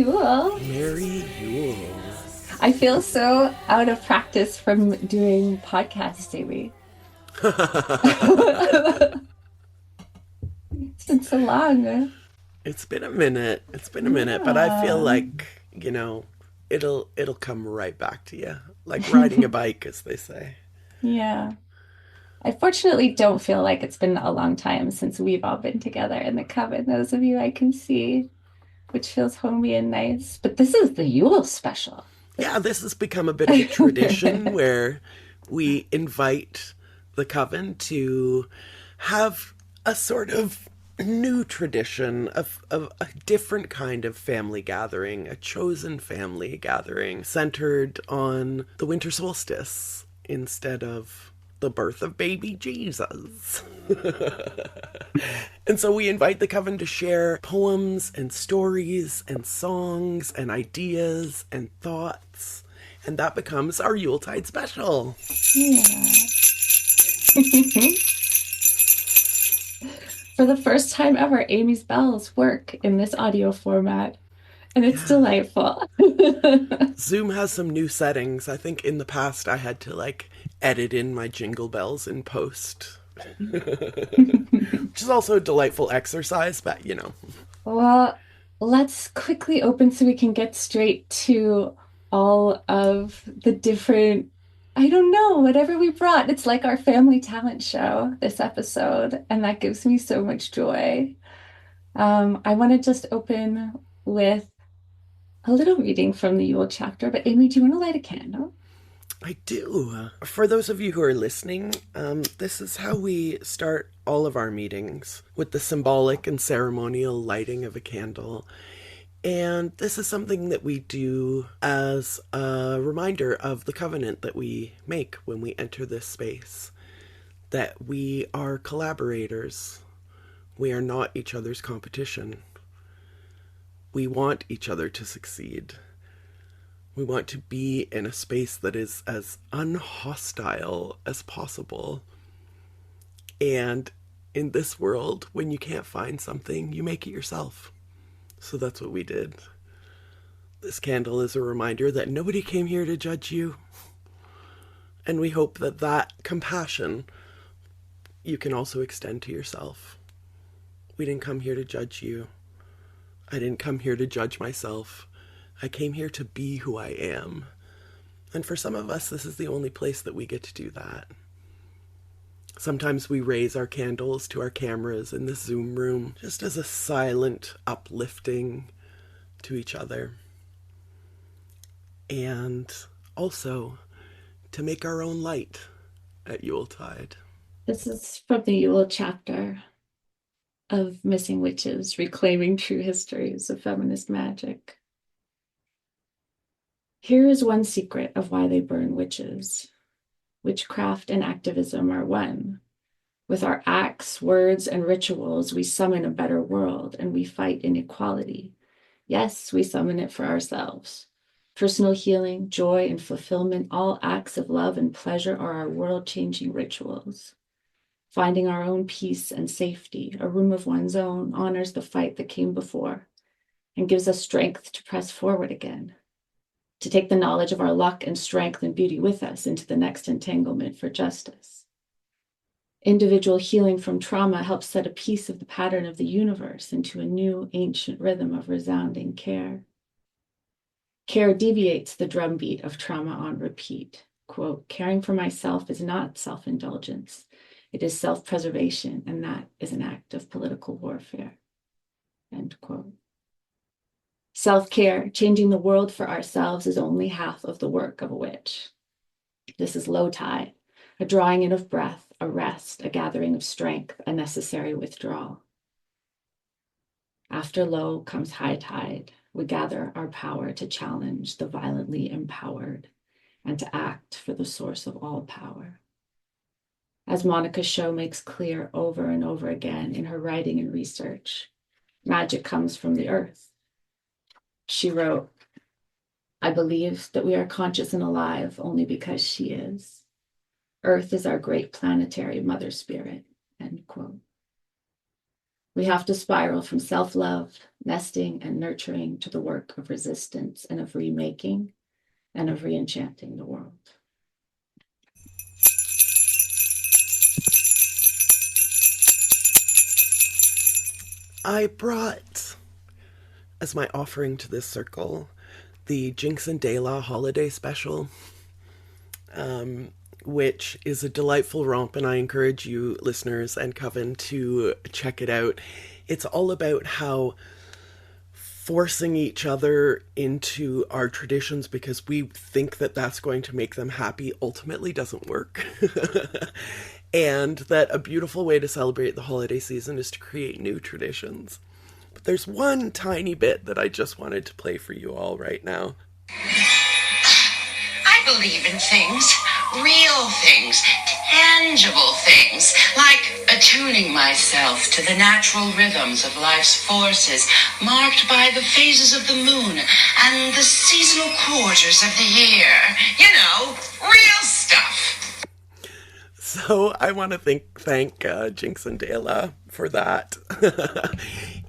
Yule. Merry Yule. I feel so out of practice from doing podcasts daily. It's been so long. It's been a minute. It's been a minute, but I feel Yeah. like, it'll come right back to you. Like riding a bike, as they say. Yeah. I fortunately don't feel like it's been a long time since we've all been together in the Coven. Those of you I can see, which feels homey and nice. But this is the Yule special. Yeah, this has become a bit of a tradition where we invite the coven to have a sort of new tradition of a different kind of family gathering, a chosen family gathering centered on the winter solstice instead of the birth of baby Jesus. And so we invite the coven to share poems and stories and songs and ideas and thoughts. And that becomes our Yuletide special. Yeah. For the first time ever, Amy's bells work in this audio format, and it's Yeah. delightful. Zoom has some new settings. I think in the past I had to edit in my jingle bells in post, which is also a delightful exercise, but Well, let's quickly open so we can get straight to all of the different, I don't know, whatever we brought. It's like our family talent show this episode, and that gives me so much joy. I want to just open with a little reading from the Yule chapter, but Amy, do you want to light a candle? I do. For those of you who are listening, this is how we start all of our meetings with the symbolic and ceremonial lighting of a candle. And this is something that we do as a reminder of the covenant that we make when we enter this space, that we are collaborators. We are not each other's competition. We want each other to succeed. We want to be in a space that is as unhostile as possible. And in this world, when you can't find something, you make it yourself. So that's what we did. This candle is a reminder that nobody came here to judge you. And we hope that that compassion you can also extend to yourself. We didn't come here to judge you. I didn't come here to judge myself. I came here to be who I am. And for some of us, this is the only place that we get to do that. Sometimes we raise our candles to our cameras in the Zoom room just as a silent uplifting to each other. And also to make our own light at Yuletide. This is from the Yule chapter of Missing Witches, Reclaiming True Histories of Feminist Magic. Here is one secret of why they burn witches. Witchcraft and activism are one. With our acts, words, and rituals, we summon a better world and we fight inequality. Yes, we summon it for ourselves. Personal healing, joy, and fulfillment, all acts of love and pleasure are our world-changing rituals. Finding our own peace and safety, a room of one's own, honors the fight that came before and gives us strength to press forward again, to take the knowledge of our luck and strength and beauty with us into the next entanglement for justice. Individual healing from trauma helps set a piece of the pattern of the universe into a new ancient rhythm of resounding care. Care deviates the drumbeat of trauma on repeat. Quote, caring for myself is not self-indulgence. It is self-preservation, and that is an act of political warfare. End quote. Self-care, changing the world for ourselves, is only half of the work of a witch. This is low tide, a drawing in of breath, a rest, a gathering of strength, a necessary withdrawal. After low comes high tide. We gather our power to challenge the violently empowered and to act for the source of all power. As Monica's show makes clear over and over again in her writing and research, magic comes from the earth. She wrote, I believe that we are conscious and alive only because she is. Earth is our great planetary mother spirit, end quote. We have to spiral from self-love, nesting and nurturing to the work of resistance and of remaking and of re-enchanting the world. I brought, as my offering to this circle, the Jinx and Dayla holiday special, which is a delightful romp, and I encourage you, listeners and Coven, to check it out. It's all about how forcing each other into our traditions because we think that that's going to make them happy ultimately doesn't work. And that a beautiful way to celebrate the holiday season is to create new traditions. But there's one tiny bit that I just wanted to play for you all right now. I believe in things, real things, tangible things, like attuning myself to the natural rhythms of life's forces, marked by the phases of the moon and the seasonal quarters of the year. You know, real stuff. So I want to thank Jinx and Dayla for that.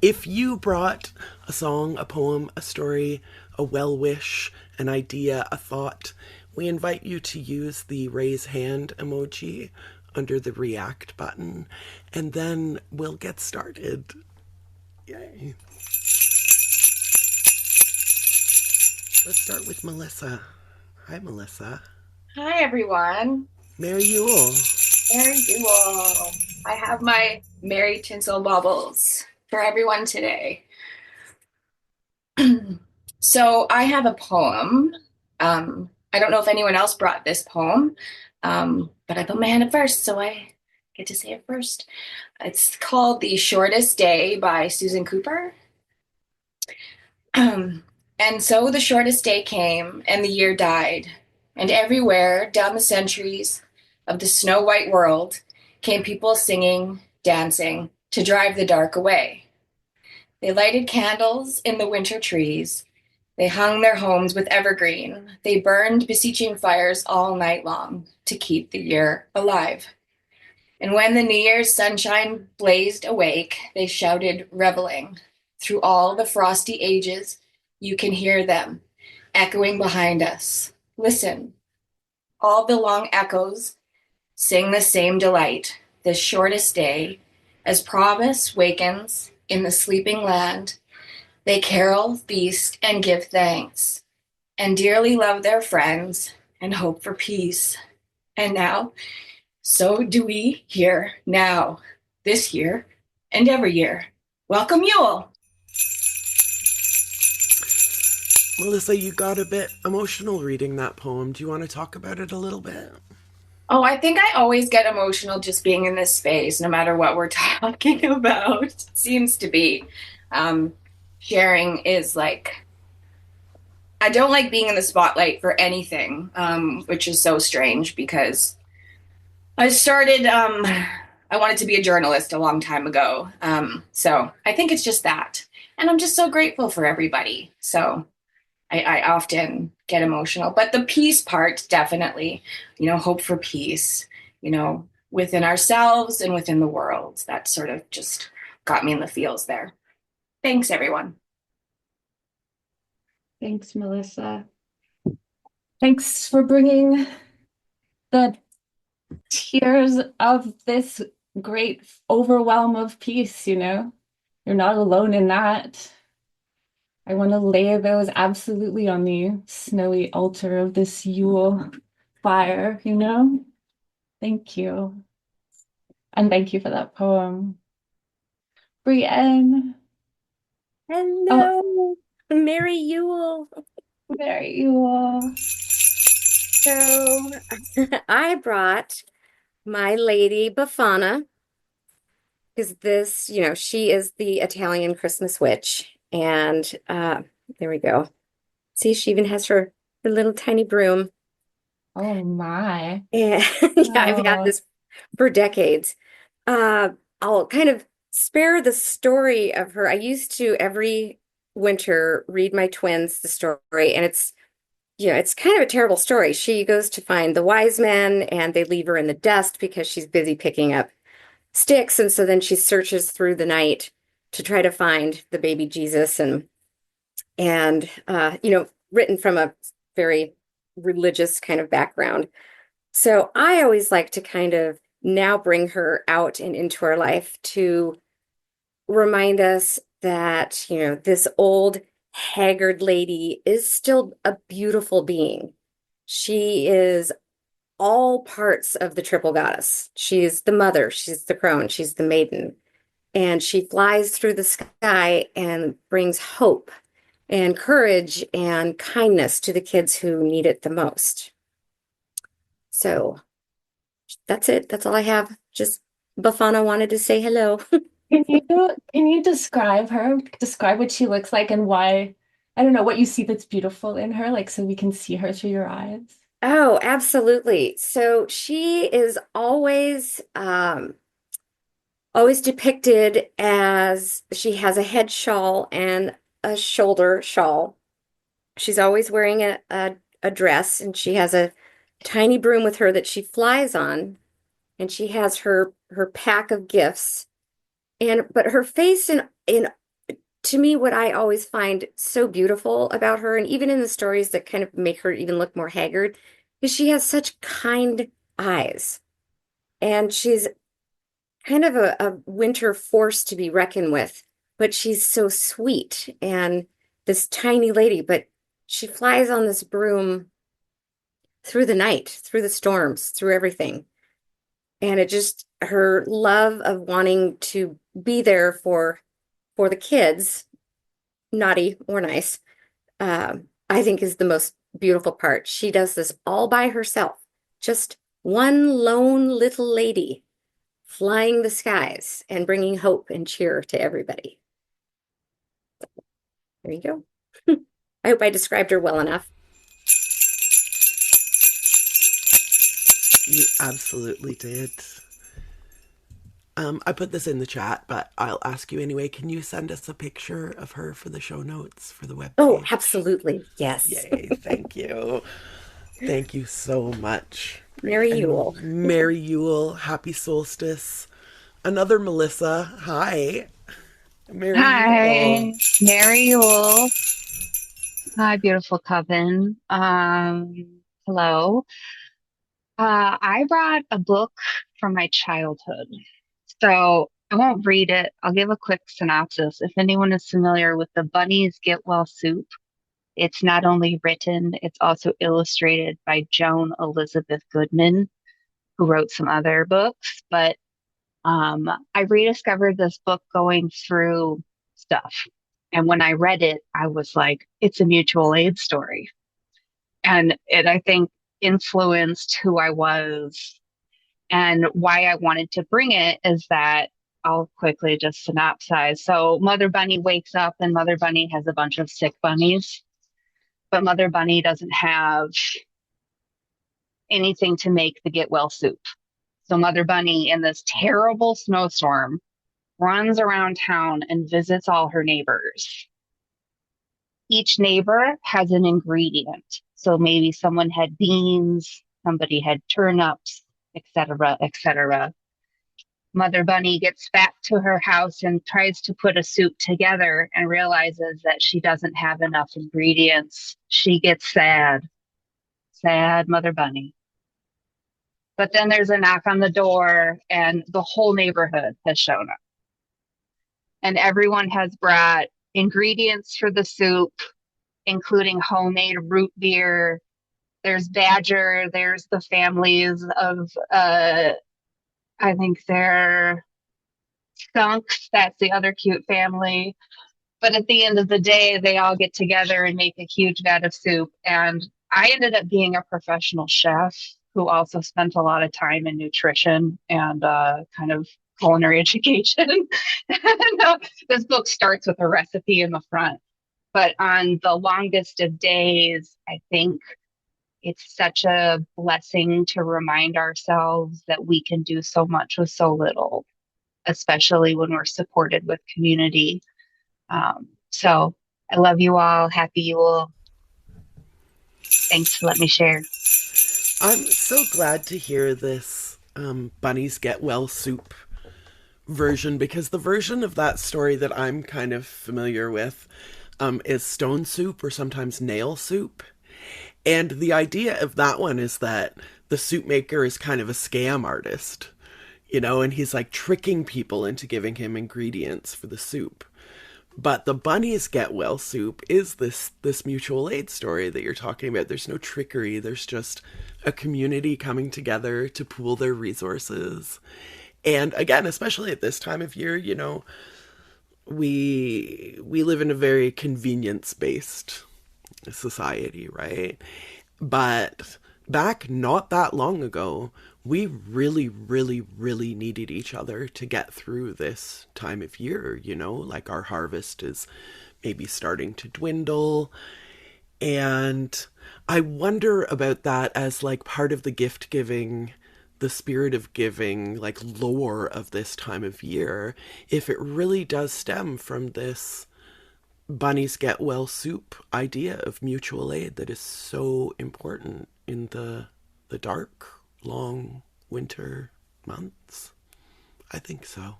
If you brought a song, a poem, a story, a well-wish, an idea, a thought, we invite you to use the raise hand emoji under the react button, and then we'll get started. Yay. Let's start with Melissa. Hi, Melissa. Hi, everyone. Merry Yule. Merry Yule. I have my merry tinsel baubles for everyone today. So I have a poem. I don't know if anyone else brought this poem, but I put my hand up first, so I get to say it first. It's called The Shortest Day by Susan Cooper. And so the shortest day came, and the year died, and everywhere down the centuries of the snow-white world came people singing, dancing, to drive the dark away. They lighted candles in the winter trees. They hung their homes with evergreen. They burned beseeching fires all night long to keep the year alive. And when the New Year's sunshine blazed awake, they shouted, reveling. Through all the frosty ages, you can hear them echoing behind us. Listen, all the long echoes sing the same delight, this shortest day, as promise wakens in the sleeping land. They carol, feast, and give thanks, and dearly love their friends and hope for peace. And now, so do we here now, this year, and every year. Welcome Yule! Melissa, you got a bit emotional reading that poem. Do you want to talk about it a little bit? Oh, I think I always get emotional just being in this space, no matter what we're talking about. Seems to be. Sharing is like, I don't like being in the spotlight for anything, which is so strange because I wanted to be a journalist a long time ago. So I think it's just that. And I'm just so grateful for everybody. So I often get emotional, but the peace part, definitely, hope for peace, within ourselves and within the world. That sort of just got me in the feels there. Thanks, everyone. Thanks, Melissa. Thanks for bringing the tears of this great overwhelm of peace, You're not alone in that. I want to lay those absolutely on the snowy altar of this Yule fire, Thank you. And thank you for that poem. Brienne. Hello. Oh. Merry Yule. Merry Yule. So I brought my lady Befana, because this, she is the Italian Christmas witch. And there we go. See, she even has her little tiny broom. Oh my. And I've had this for decades. I'll kind of spare the story of her. I used to every winter read my twins the story, and it's kind of a terrible story. She goes to find the wise men, and they leave her in the dust because she's busy picking up sticks. And so then she searches through the night to try to find the baby Jesus, and written from a very religious kind of background. So I always like to kind of now bring her out and into our life to remind us that, this old haggard lady is still a beautiful being. She is all parts of the triple goddess. She's the mother, she's the crone, she's the maiden, and she flies through the sky and brings hope and courage and kindness to the kids who need it the most. So that's it. That's all I have. Just Bafana wanted to say hello. Can you describe her? Describe what she looks like and why, I don't know, what you see that's beautiful in her, like so we can see her through your eyes. Oh, absolutely. So she is always depicted as she has a head shawl and a shoulder shawl. She's always wearing a dress, and she has a tiny broom with her that she flies on, and she has her pack of gifts. But her face in to me, what I always find so beautiful about her, and even in the stories that kind of make her even look more haggard, is she has such kind eyes. And she's kind of a winter force to be reckoned with, but she's so sweet and this tiny lady, but she flies on this broom through the night, through the storms, through everything. And it just her love of wanting to be there for the kids, naughty or nice, I think is the most beautiful part. She does this all by herself, just one lone little lady flying the skies and bringing hope and cheer to everybody. There you go. I hope I described her well enough. You absolutely did. I put this in the chat, but I'll ask you anyway. Can you send us a picture of her for the show notes for the Oh, webpage? absolutely. Yes. Yay, thank you. Thank you so much. Merry And Yule. Merry Yule. Happy solstice. Another Melissa. Hi. Merry Yule. Hi, Mary Yule. Hi, beautiful Coven. Hello. I brought a book from my childhood. So I won't read it. I'll give a quick synopsis. If anyone is familiar with the Bunnies Get Well soup, it's not only written, it's also illustrated by Joan Elizabeth Goodman, who wrote some other books. But I rediscovered this book going through stuff. And when I read it, I was like, it's a mutual aid story. And it, I think, influenced who I was. And why I wanted to bring it is that I'll quickly just synopsize. So Mother Bunny wakes up and Mother Bunny has a bunch of sick bunnies, but Mother Bunny doesn't have anything to make the get well soup. So Mother Bunny, in this terrible snowstorm, runs around town and visits all her neighbors. Each neighbor has an ingredient. So maybe someone had beans, somebody had turnips, etc., etc. Mother Bunny gets back to her house and tries to put a soup together and realizes that she doesn't have enough ingredients. She gets sad. Sad Mother Bunny. But then there's a knock on the door and the whole neighborhood has shown up. And everyone has brought ingredients for the soup, including homemade root beer. There's Badger, there's the families of, I think they're Skunks, that's the other cute family. But at the end of the day, they all get together and make a huge vat of soup. And I ended up being a professional chef who also spent a lot of time in nutrition and kind of culinary education. This book starts with a recipe in the front. But on the longest of days, I think it's such a blessing to remind ourselves that we can do so much with so little, especially when we're supported with community. So I love you all. Happy Yule. Thanks for letting me share. I'm so glad to hear this Bunnies Get Well soup version, because the version of that story that I'm kind of familiar with is stone soup or sometimes nail soup. And the idea of that one is that the soup maker is kind of a scam artist, you know, and he's like tricking people into giving him ingredients for the soup. But the bunnies get well soup is this mutual aid story that you're talking about. There's no trickery. There's just a community coming together to pool their resources. And again, especially at this time of year, you know, we live in a very convenience based society, right? But back not that long ago, we really, really, really needed each other to get through this time of year, you know, like our harvest is maybe starting to dwindle. And I wonder about that as like part of the gift giving, the spirit of giving, like lore of this time of year, if it really does stem from this bunnies get well soup idea of mutual aid that is so important in the dark, long winter months. I think so.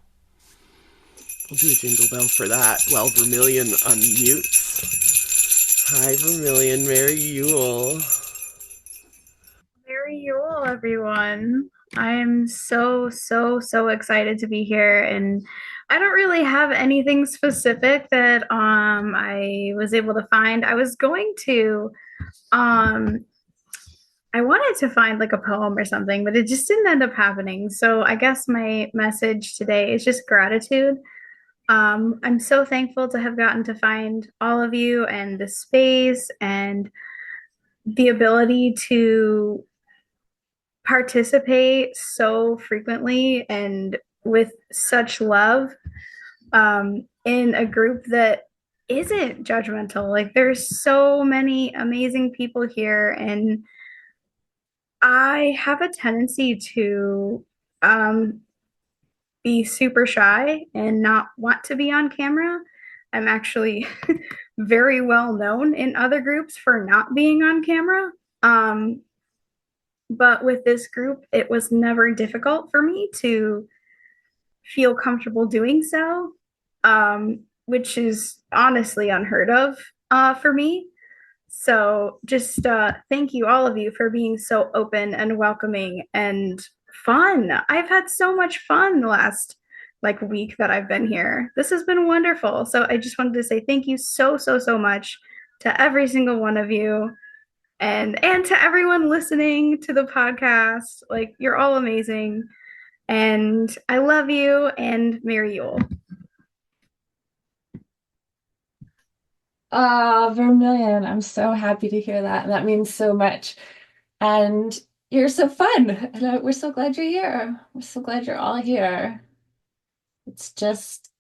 We'll do a jingle bell for that while Vermilion unmutes. Hi, Vermilion. Merry Yule. Merry Yule, everyone. I am so excited to be here, and I don't really have anything specific that I was able to find. Um I wanted to find like a poem or something, but it just didn't end up happening. So I guess my message today is just gratitude. I'm so thankful to have gotten to find all of you and the space and the ability to participate so frequently and with such love in a group that isn't judgmental. Like, there's so many amazing people here, and I have a tendency to be super shy and not want to be on camera. I'm actually very well known in other groups for not being on camera. But with this group, it was never difficult for me to feel comfortable doing so, which is honestly unheard of for me. So just thank you, all of you, for being so open and welcoming and fun. I've had so much fun the last like week that I've been here. This has been wonderful. So I just wanted to say thank you so much to every single one of you, and to everyone listening to the podcast. Like, you're all amazing, and I love you, and Merry Yule. Vermilion, I'm so happy to hear that. That means so much. And you're so fun. And we're so glad you're here. We're so glad you're all here. It's just,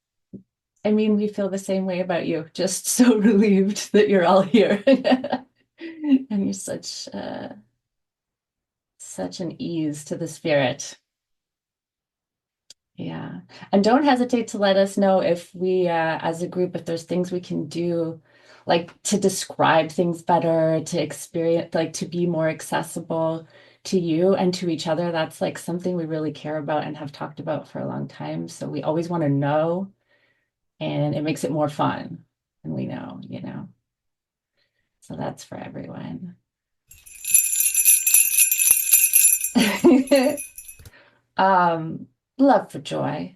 I mean, we feel the same way about you. Just so relieved that you're all here. And you're such an ease to the spirit. Yeah. And don't hesitate to let us know if we, as a group, if there's things we can do, like to describe things better, to experience, like to be more accessible to you and to each other. That's like something we really care about and have talked about for a long time. So we always want to know, and it makes it more fun. And we know, you know. So that's for everyone. Love for joy.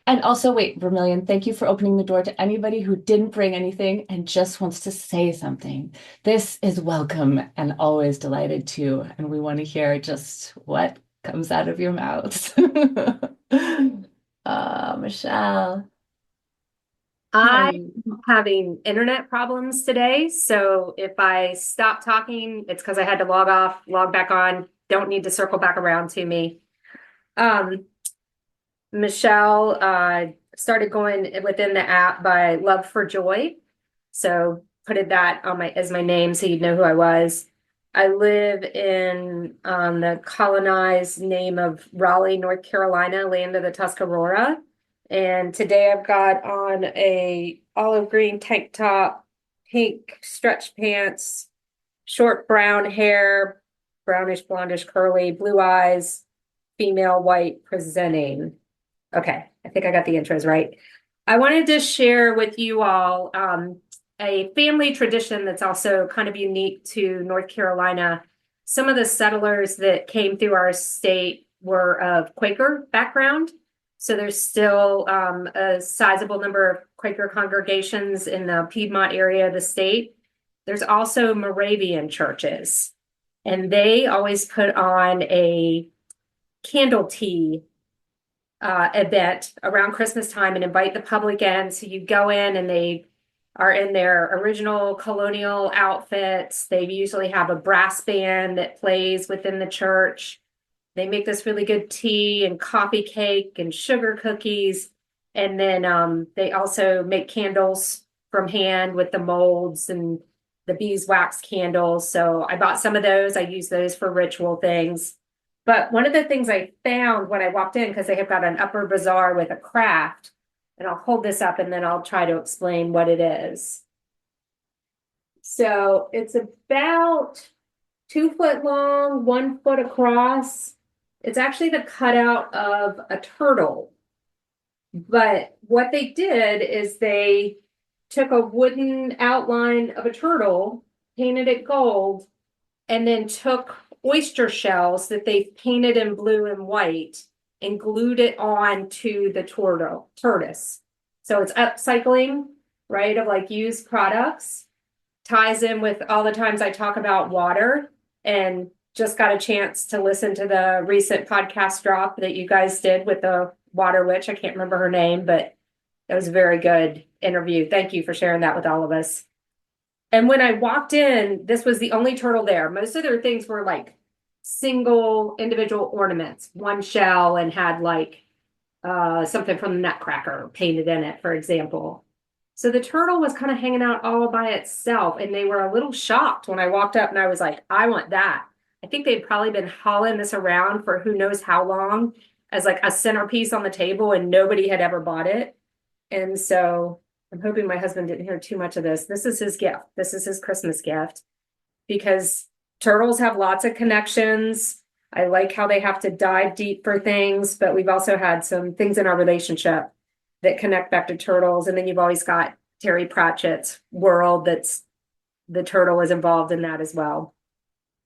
And also, wait, Vermilion, thank you for opening the door to anybody who didn't bring anything and just wants to say something. This is welcome and always delighted to, and we want to hear just what comes out of your mouths. Michelle. I'm having internet problems today, so if I stop talking, it's because I had to log off, log back on. Don't need to circle back around to me. Michelle started going within the app by Love for Joy. So put that on as my name so you'd know who I was. I live in the colonized name of Raleigh, North Carolina, land of the Tuscarora. And today I've got on a olive green tank top, pink stretch pants, short brown hair, brownish, blondish, curly, blue eyes, female, white, presenting. Okay, I think think I got the intros right. I wanted to share with you all a family tradition that's also kind of unique to North Carolina. Some of the settlers that came through our state were of Quaker background. So there's still a sizable number of Quaker congregations in the Piedmont area of the state. There's also Moravian churches, and they always put on a candle tea event around Christmas time and invite the public in. So you go in and they are in their original colonial outfits. They usually have a brass band that plays within the church. They make this really good tea and coffee cake and sugar cookies. And then they also make candles from hand with the molds and the beeswax candles. So I bought some of those. I use those for ritual things. But one of the things I found when I walked in, because they have got an upper bazaar with a craft, and I'll hold this up and then I'll try to explain what it is. So it's about 2 foot long, 1 foot across. It's actually the cutout of a turtle. But what they did is they took a wooden outline of a turtle, painted it gold, and then took oyster shells that they painted in blue and white and glued it on to the tortoise. So it's upcycling, right, of like used products. Ties in with all the times I talk about water, and just got a chance to listen to the recent podcast drop that you guys did with the water witch. I can't remember her name, but it was a very good interview. Thank you for sharing that with all of us. And when I walked in, this was the only turtle there. Most of their things were like single individual ornaments, one shell, and had like something from the Nutcracker painted in it, for example. So the turtle was kind of hanging out all by itself, and they were a little shocked when I walked up and I was like, I want that. I think they'd probably been hauling this around for who knows how long as like a centerpiece on the table, and nobody had ever bought it. And so I'm hoping my husband didn't hear too much of this. This is his gift. This is his Christmas gift, because turtles have lots of connections. I like how they have to dive deep for things, but we've also had some things in our relationship that connect back to turtles. And then you've always got Terry Pratchett's world that's the turtle is involved in that as well.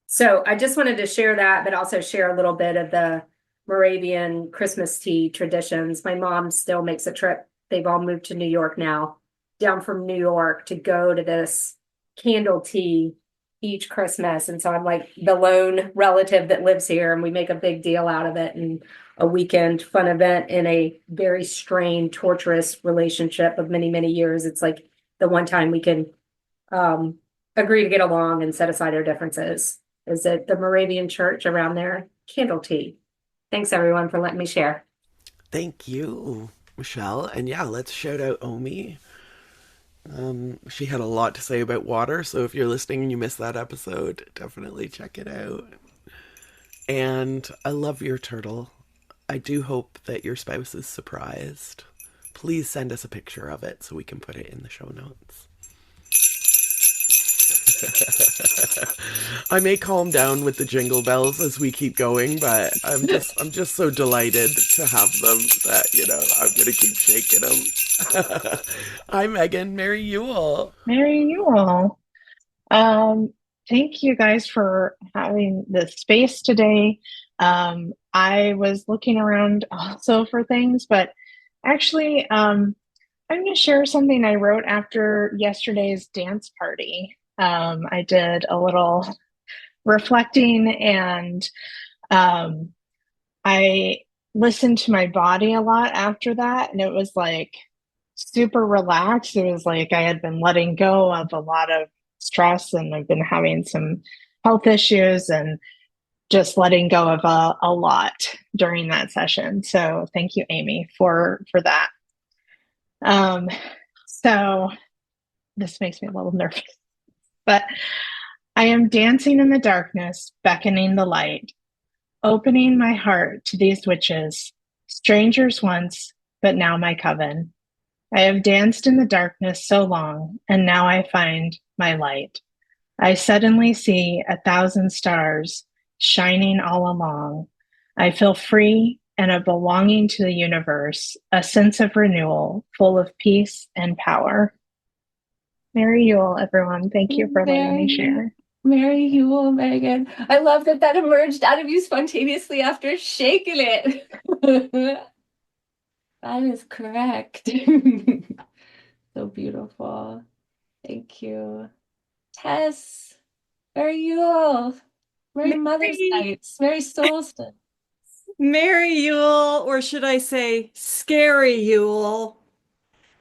So I just wanted to share that, but also share a little bit of the Moravian Christmas tea traditions. My mom still makes a trip. They've all moved to New York now, down from New York to go to this candle tea each Christmas. And so I'm like the lone relative that lives here, and we make a big deal out of it, and a weekend fun event in a very strained, torturous relationship of many, many years. It's like the one time we can agree to get along and set aside our differences is at the Moravian church around their candle tea. Thanks everyone for letting me share. Thank you, Michelle. And yeah, let's shout out Omi. She had a lot to say about water, so if you're listening and you missed that episode, definitely check it out. And I love your turtle. I do hope that your spouse is surprised. Please send us a picture of it so we can put it in the show notes. I may calm down with the jingle bells as we keep going, but I'm just so delighted to have them that, you know, I'm going to keep shaking them. Hi, Megan. Merry Yule. Merry Yule. Thank you guys for having this space today. I was looking around also for things, but actually, I'm going to share something I wrote after yesterday's dance party. I did a little reflecting, and I listened to my body a lot after that, and it was like super relaxed. It was like I had been letting go of a lot of stress, and I've been having some health issues, and just letting go of a lot during that session. So thank you, Amy, for that. So this makes me a little nervous, but I am dancing in the darkness, beckoning the light, opening my heart to these witches, strangers once, but now my coven. I have danced in the darkness so long, and now I find my light. I suddenly see 1,000 stars shining all along. I feel free and a belonging to the universe, a sense of renewal, full of peace and power. Merry Yule, everyone. Thank you for letting me Mary, share. Mary Yule, Megan. I love that that emerged out of you spontaneously after shaking it. That is correct. So beautiful. Thank you. Tess, Mary Yule. Merry Mother's Merry, Night. Merry Solstice. Merry Yule, or should I say, scary Yule.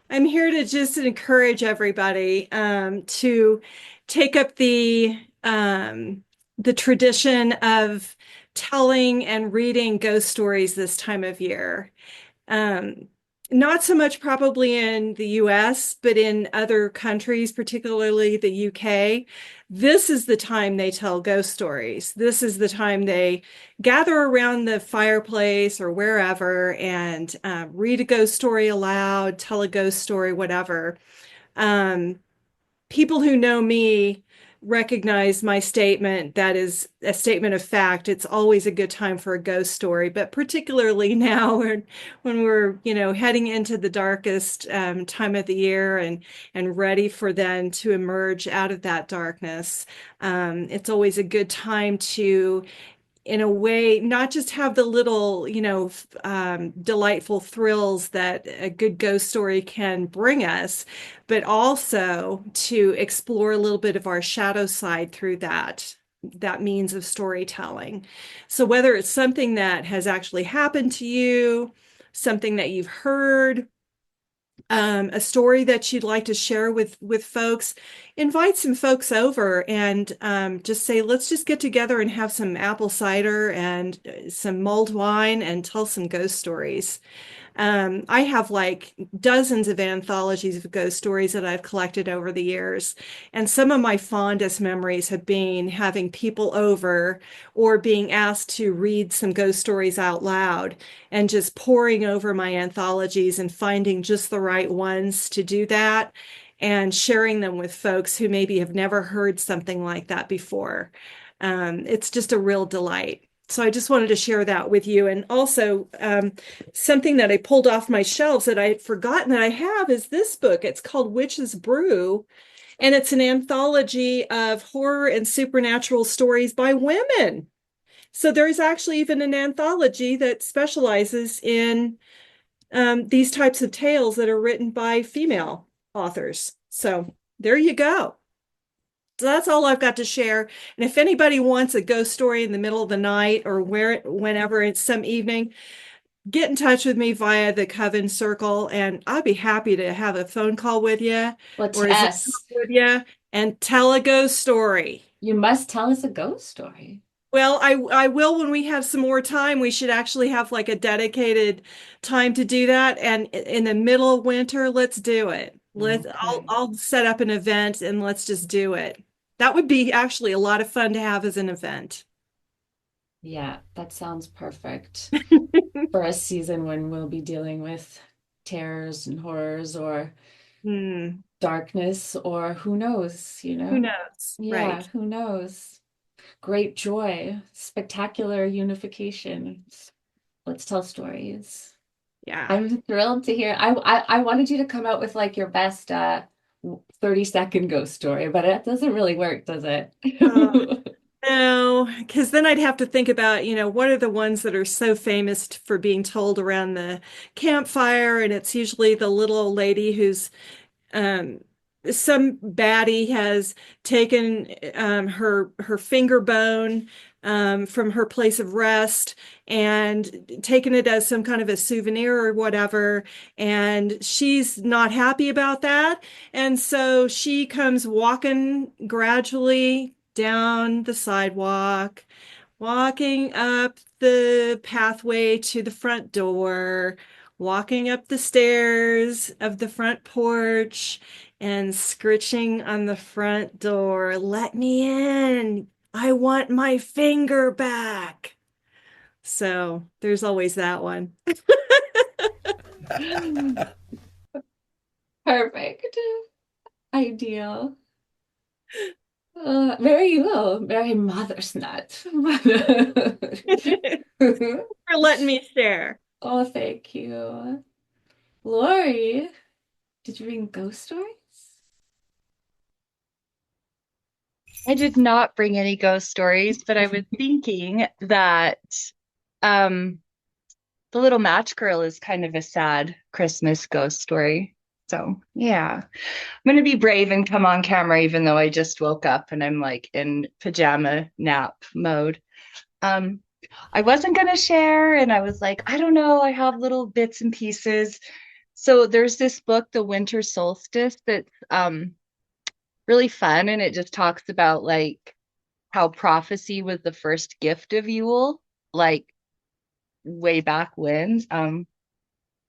I'm here to just encourage everybody to take up the tradition of telling and reading ghost stories this time of year. Um, Not so much probably in the US, but in other countries, particularly the UK, this is the time they tell ghost stories. This is the time they gather around the fireplace or wherever and read a ghost story aloud, tell a ghost story, whatever. Um, People who know me recognize my statement. That is a statement of fact. It's always a good time for a ghost story, but particularly now when we're, heading into the darkest time of the year and ready for then to emerge out of that darkness. It's always a good time to, in a way, not just have the little, delightful thrills that a good ghost story can bring us, but also to explore a little bit of our shadow side through that means of storytelling. So whether it's something that has actually happened to you, something that you've heard, a story that you'd like to share with folks, invite some folks over and just say, let's just get together and have some apple cider and some mulled wine and tell some ghost stories. I have like dozens of anthologies of ghost stories that I've collected over the years. And some of my fondest memories have been having people over or being asked to read some ghost stories out loud and just poring over my anthologies and finding just the right ones to do that and sharing them with folks who maybe have never heard something like that before. It's just a real delight. So I just wanted to share that with you. And also, something that I pulled off my shelves that I had forgotten that I have is this book. It's called Witch's Brew, and it's an anthology of horror and supernatural stories by women. So there's actually even an anthology that specializes in these types of tales that are written by female authors. So there you go. So that's all I've got to share. And if anybody wants a ghost story in the middle of the night or whenever it's some evening, get in touch with me via the Coven Circle, and I'd be happy to have a phone call with you Well, or a Zoom Tess, call with you and tell a ghost story. you must tell us a ghost story. Well, I will when we have some more time. We should actually have like a dedicated time to do that. And in the middle of winter, let's do it. Okay. I'll set up an event and let's just do it. That would be actually a lot of fun to have as an event. Yeah, that sounds perfect for a season when we'll be dealing with terrors and horrors or Hmm. darkness or who knows, Who knows? Yeah, Right. who knows? Great joy, spectacular unification. Let's tell stories. Yeah. I'm thrilled to hear. I wanted you to come out with like your best 30-second ghost story, but it doesn't really work, does it? Uh, no, because then I'd have to think about, what are the ones that are so famous for being told around the campfire, and it's usually the little old lady who's um, some baddie has taken her finger bone from her place of rest and taken it as some kind of a souvenir or whatever, and she's not happy about that, and so she comes walking gradually down the sidewalk, walking up the pathway to the front door, walking up the stairs of the front porch and scritching on the front door. Let me in. I want my finger back. So there's always that one. Perfect. Ideal. Very mother's nut. For letting me share. Oh, thank you. Lori, did you bring ghost stories? I did not bring any ghost stories, but I was thinking that um the little match girl is kind of a sad Christmas ghost story. So yeah, I'm gonna be brave and come on camera even though I just woke up and I'm like in pajama nap mode. Um, I wasn't gonna share, and I was like, I don't know, I have little bits and pieces. So there's this book, The Winter Solstice, that's really fun, and it just talks about like how prophecy was the first gift of Yule, like way back when.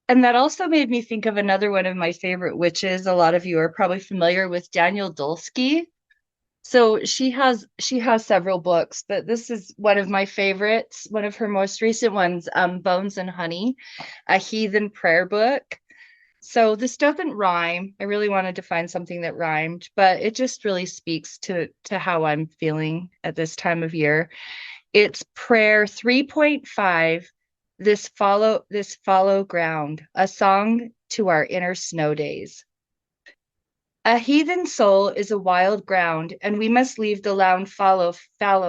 And that also made me think of another one of my favorite witches. A lot of you are probably familiar with Daniel Dulski. So she has several books, but this is one of my favorites, one of her most recent ones, Bones and Honey, a heathen prayer book. So this doesn't rhyme. I really wanted to find something that rhymed, but it just really speaks to how I'm feeling at this time of year. It's prayer 3.5, this follow ground, a song to our inner snow days. A heathen soul is a wild ground, and we must leave the land fallow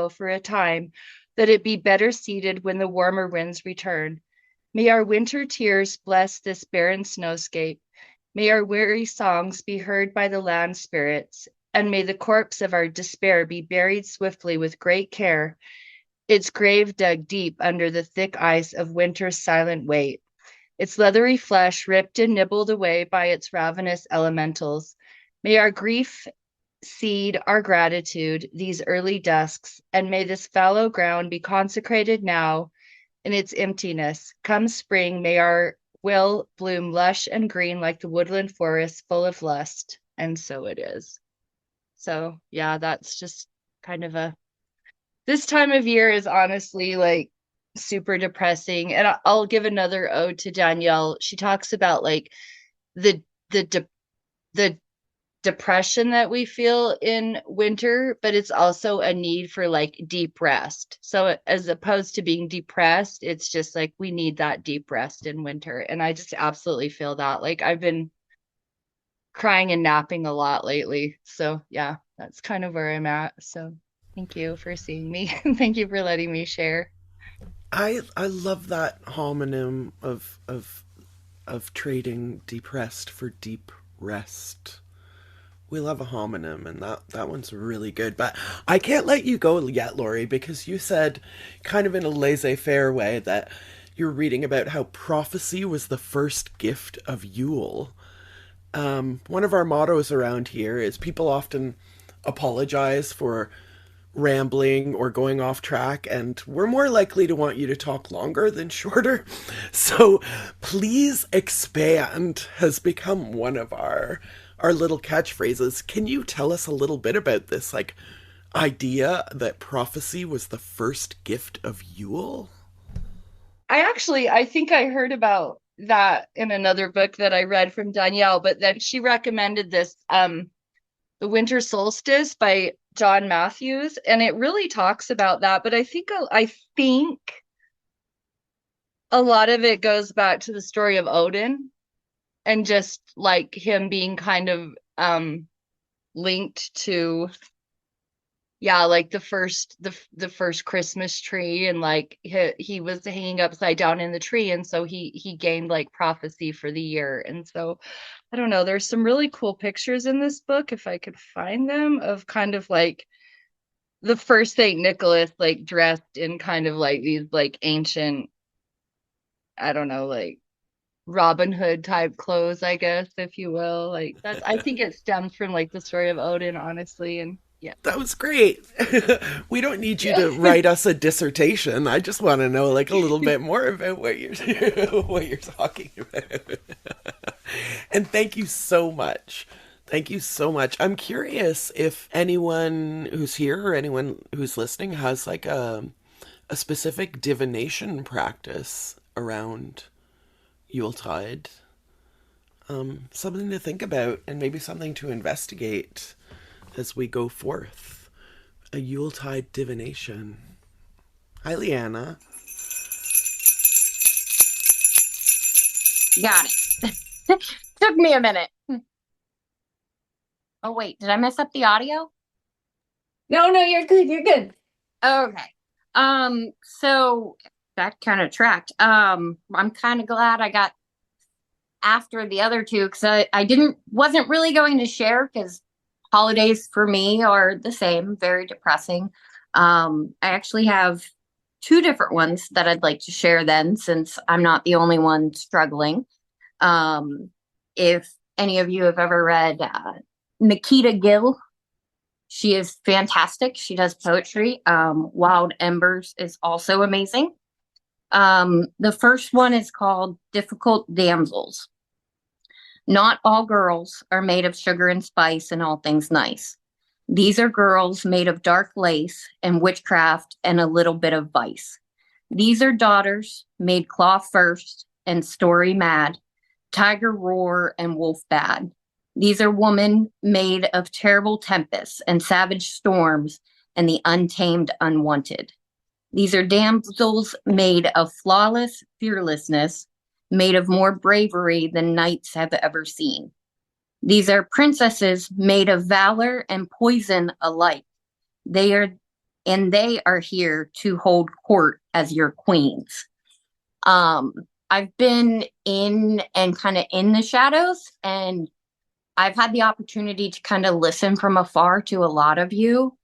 for a time, that it be better seated when the warmer winds return. May our winter tears bless this barren snowscape. May our weary songs be heard by the land spirits, and may the corpse of our despair be buried swiftly with great care, its grave dug deep under the thick ice of winter's silent weight, its leathery flesh ripped and nibbled away by its ravenous elementals. May our grief seed our gratitude these early dusks, and may this fallow ground be consecrated now in its emptiness. Come spring, may our will bloom lush and green like the woodland forest full of lust. And so it is. So yeah, that's just kind of this time of year is honestly like super depressing. And I'll give another ode to Danielle. She talks about like the the depression that we feel in winter, but it's also a need for like deep rest. So as opposed to being depressed, it's just like we need that deep rest in winter. And I just absolutely feel that. Like I've been crying and napping a lot lately. So yeah, that's kind of where I'm at. So thank you for seeing me. Thank you for letting me share. I love that homonym of trading depressed for deep rest. We love a homonym, and that one's really good. But I can't let you go yet, Lori, because you said kind of in a laissez-faire way that you're reading about how prophecy was the first gift of Yule. One of our mottos around here is people often apologize for rambling or going off track, and we're more likely to want you to talk longer than shorter. So please expand has become one of our little catchphrases. Can you tell us a little bit about this like idea that prophecy was the first gift of Yule? I think I heard about that in another book that I read from Danielle, but then she recommended this The Winter Solstice by John Matthews, and it really talks about that. But I think a lot of it goes back to the story of Odin and just like him being kind of linked to like the first Christmas tree, and like he was hanging upside down in the tree, and so he gained like prophecy for the year. And so I don't know, there's some really cool pictures in this book, if I could find them, of kind of like the first Saint Nicholas like dressed in kind of like these like ancient, I don't know, like Robin Hood type clothes, I guess, if you will. Like that's, I think it stems from like the story of Odin, honestly. And yeah. That was great. We don't need you to write us a dissertation. I just want to know like a little bit more about what you're talking about. And thank you so much. Thank you so much. I'm curious if anyone who's here or anyone who's listening has like a specific divination practice around Yuletide. Something to think about and maybe something to investigate as we go forth. a Yuletide divination. Hi, Leanna. Got it. Took me a minute. Oh, wait, did I mess up the audio? No, you're good. You're good. Okay. So that kind of tracked. I'm kind of glad I got after the other two because I wasn't really going to share because holidays for me are the same, very depressing. I actually have two different ones that I'd like to share then, since I'm not the only one struggling. If any of you have ever read Nikita Gill, she is fantastic. She does poetry. Wild Embers is also amazing. The first one is called Difficult Damsels. Not all girls are made of sugar and spice and all things nice. These are girls made of dark lace and witchcraft and a little bit of vice. These are daughters made claw first and story mad, tiger roar and wolf bad. These are women made of terrible tempests and savage storms and the untamed unwanted. These are damsels made of flawless fearlessness, made of more bravery than knights have ever seen. These are princesses made of valor and poison alike. They are here to hold court as your queens. I've been in and kind of in the shadows, and I've had the opportunity to kind of listen from afar to a lot of you,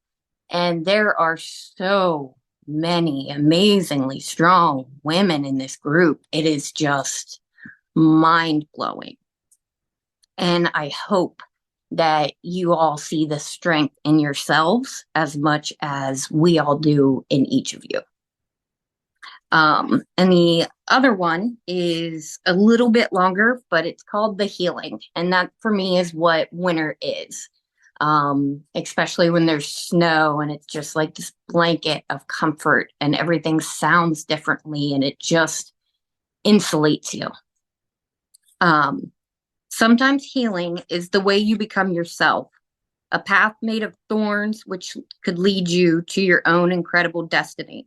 and there are so many amazingly strong women in this group. It is just mind-blowing. And I hope that you all see the strength in yourselves as much as we all do in each of you. And the other one is a little bit longer, but it's called The Healing. And that for me is what winter is. Especially when there's snow and it's just like this blanket of comfort and everything sounds differently and it just insulates you. Sometimes healing is the way you become yourself, a path made of thorns which could lead you to your own incredible destiny.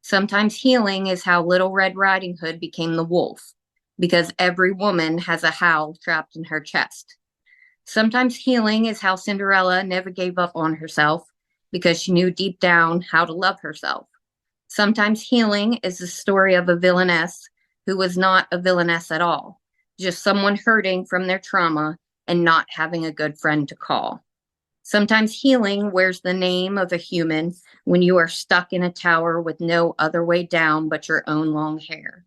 Sometimes healing is how Little Red Riding Hood became the wolf, because every woman has a howl trapped in her chest. Sometimes healing is how Cinderella never gave up on herself, because she knew deep down how to love herself. Sometimes healing is the story of a villainess who was not a villainess at all, just someone hurting from their trauma and not having a good friend to call. Sometimes healing wears the name of a human when you are stuck in a tower with no other way down but your own long hair.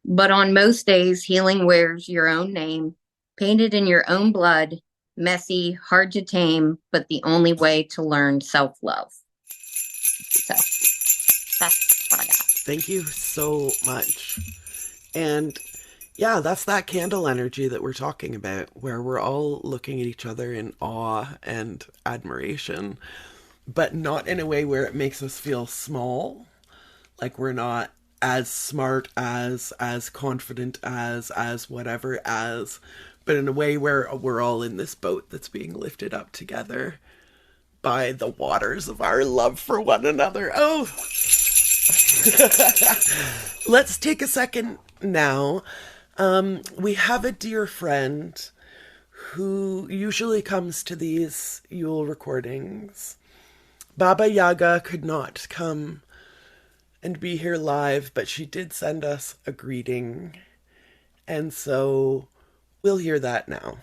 But on most days, healing wears your own name, painted in your own blood, messy, hard to tame, but the only way to learn self-love. So that's what I got. Thank you so much. And yeah, that's that candle energy that we're talking about, where we're all looking at each other in awe and admiration, but not in a way where it makes us feel small, like we're not as smart as confident as whatever as, but in a way where we're all in this boat that's being lifted up together by the waters of our love for one another. Oh, let's take a second now. We have a dear friend who usually comes to these Yule recordings. Baba Yaga could not come and be here live, but she did send us a greeting. And so we'll hear that now.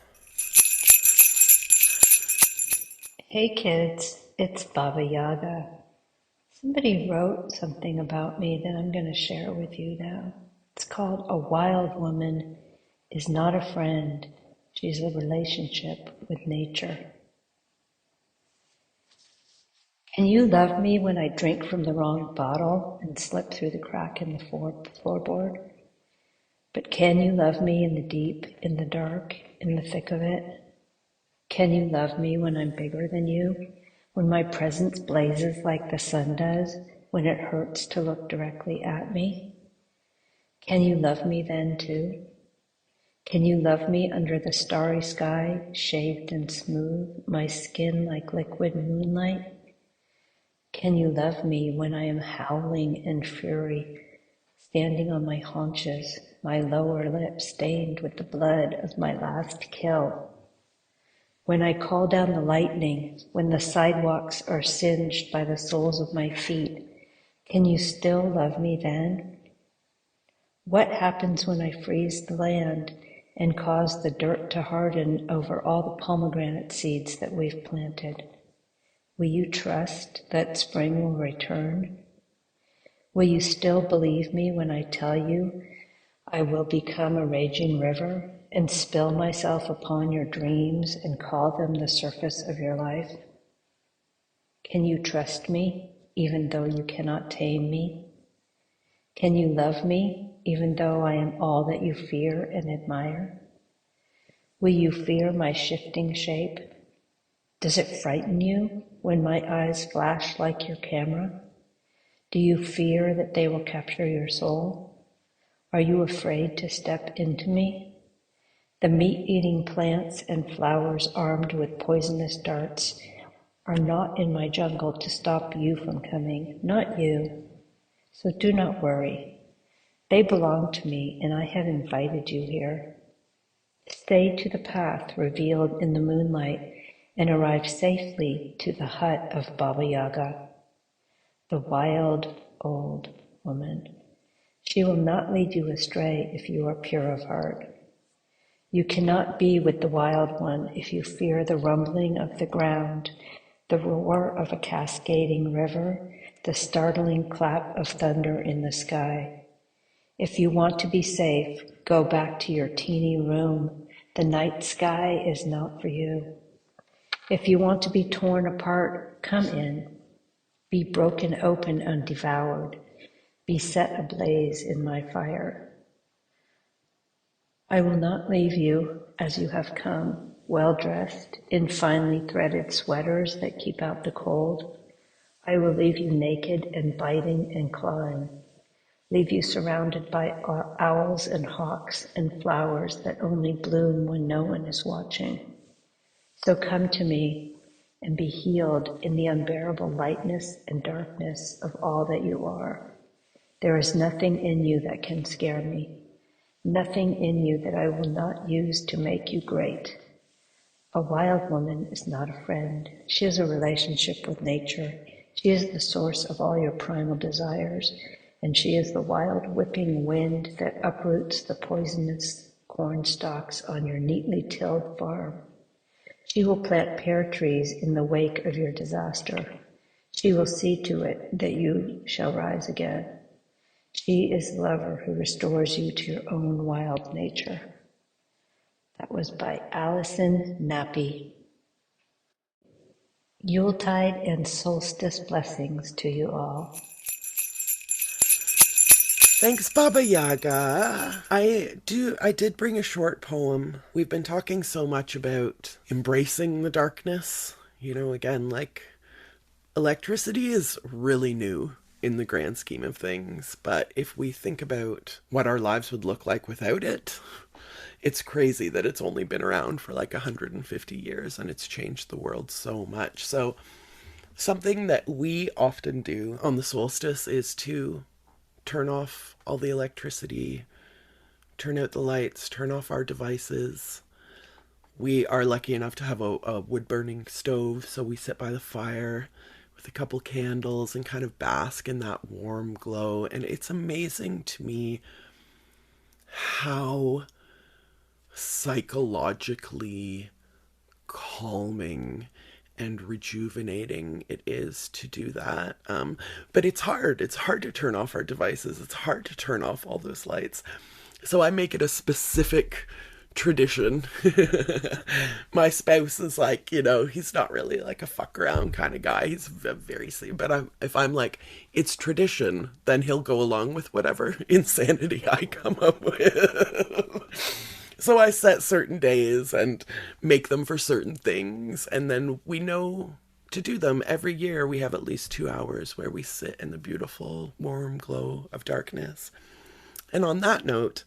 Hey kids, it's Baba Yaga. Somebody wrote something about me that I'm going to share with you now. It's called A Wild Woman is Not a Friend. She's a Relationship with Nature. Can you love me when I drink from the wrong bottle and slip through the crack in the floorboard? But can you love me in the deep, in the dark, in the thick of it? Can you love me when I'm bigger than you? When my presence blazes like the sun does, when it hurts to look directly at me? Can you love me then too? Can you love me under the starry sky, shaved and smooth, my skin like liquid moonlight? Can you love me when I am howling in fury, standing on my haunches, my lower lip stained with the blood of my last kill? When I call down the lightning, when the sidewalks are singed by the soles of my feet, can you still love me then? What happens when I freeze the land and cause the dirt to harden over all the pomegranate seeds that we've planted? Will you trust that spring will return? Will you still believe me when I tell you I will become a raging river and spill myself upon your dreams and call them the surface of your life? Can you trust me even though you cannot tame me? Can you love me even though I am all that you fear and admire? Will you fear my shifting shape? Does it frighten you when my eyes flash like your camera? Do you fear that they will capture your soul? Are you afraid to step into me? The meat-eating plants and flowers armed with poisonous darts are not in my jungle to stop you from coming, not you. So do not worry. They belong to me, and I have invited you here. Stay to the path revealed in the moonlight and arrive safely to the hut of Baba Yaga, the wild old woman. She will not lead you astray if you are pure of heart. You cannot be with the wild one if you fear the rumbling of the ground, the roar of a cascading river, the startling clap of thunder in the sky. If you want to be safe, go back to your teeny room. The night sky is not for you. If you want to be torn apart, come in. Be broken open and devoured. Be set ablaze in my fire. I will not leave you as you have come, well-dressed in finely threaded sweaters that keep out the cold. I will leave you naked and biting and clawing. Leave you surrounded by owls and hawks and flowers that only bloom when no one is watching. So come to me and be healed in the unbearable lightness and darkness of all that you are. There is nothing in you that can scare me, nothing in you that I will not use to make you great. A wild woman is not a friend. She is a relationship with nature. She is the source of all your primal desires, and she is the wild whipping wind that uproots the poisonous corn stalks on your neatly tilled farm. She will plant pear trees in the wake of your disaster. She will see to it that you shall rise again. She is the lover who restores you to your own wild nature. That was by Allison Nappy. Yuletide and solstice blessings to you all. Thanks, Baba Yaga. I did bring a short poem. We've been talking so much about embracing the darkness. You know, again, like, electricity is really new in the grand scheme of things. But if we think about what our lives would look like without it, it's crazy that it's only been around for like 150 years and it's changed the world so much. So something that we often do on the solstice is to turn off all the electricity, turn out the lights, turn off our devices. We are lucky enough to have a wood-burning stove, so we sit by the fire with a couple candles and kind of bask in that warm glow. And it's amazing to me how psychologically calming and rejuvenating it is to do that. But it's hard. It's hard to turn off our devices. It's hard to turn off all those lights. So I make it a specific tradition. My spouse is like, you know, he's not really like a fuck around kind of guy. He's very sweet. But if I'm like, it's tradition, then he'll go along with whatever insanity I come up with. So I set certain days and make them for certain things, and then we know to do them. Every year we have at least 2 hours where we sit in the beautiful, warm glow of darkness. And on that note,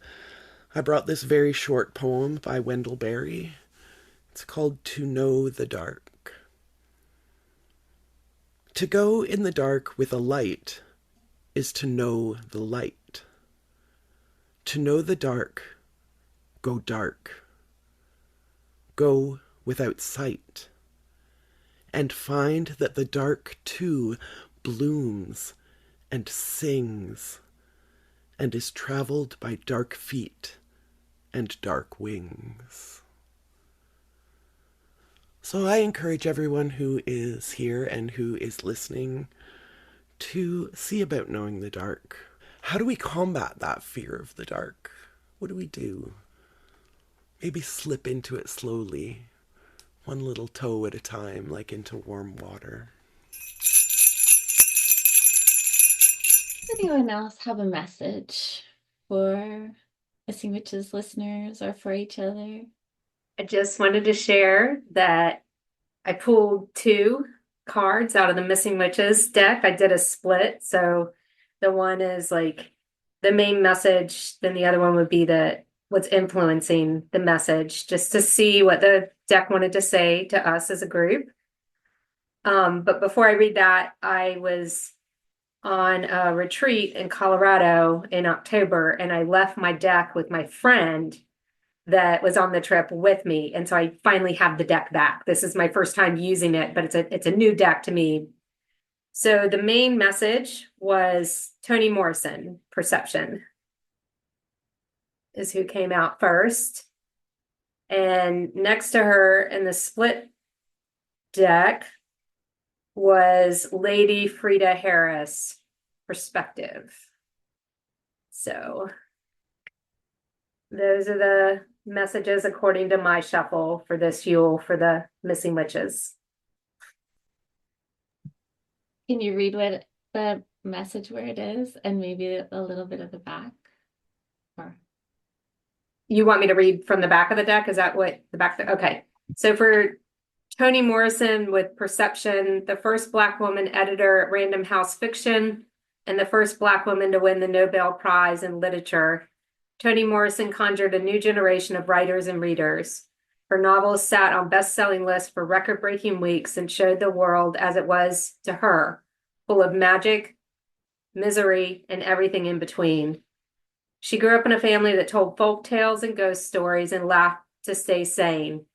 I brought this very short poem by Wendell Berry. It's called To Know the Dark. To go in the dark with a light is to know the light. To know the dark, go dark. Go without sight. And find that the dark too blooms and sings and is traveled by dark feet and dark wings. So I encourage everyone who is here and who is listening to see about knowing the dark. How do we combat that fear of the dark? What do we do? Maybe slip into it slowly, one little toe at a time, like into warm water. Does anyone else have a message for Missing Witches listeners or for each other? I just wanted to share that I pulled 2 cards out of the Missing Witches deck. I did a split. So the one is like the main message, then the other one would be what's influencing the message, just to see what the deck wanted to say to us as a group. But before I read that, I was on a retreat in Colorado in October, and I left my deck with my friend that was on the trip with me. And so I finally have the deck back. This is my first time using it, but it's a new deck to me. So the main message was Toni Morrison, Perception, is who came out first. And next to her in the split deck was Lady Frida Harris, Perspective. So those are the messages according to my shuffle for this Yule for the Missing Witches. Can you read what the message where it is and maybe a little bit of the back? Or you want me to read from the back of the deck? Is that what the back? Okay. So for Toni Morrison with Perception, the first Black woman editor at Random House Fiction, and the first Black woman to win the Nobel Prize in Literature, Toni Morrison conjured a new generation of writers and readers. Her novels sat on best-selling lists for record-breaking weeks and showed the world as it was to her, full of magic, misery, and everything in between. She grew up in a family that told folk tales and ghost stories and laughed to stay sane.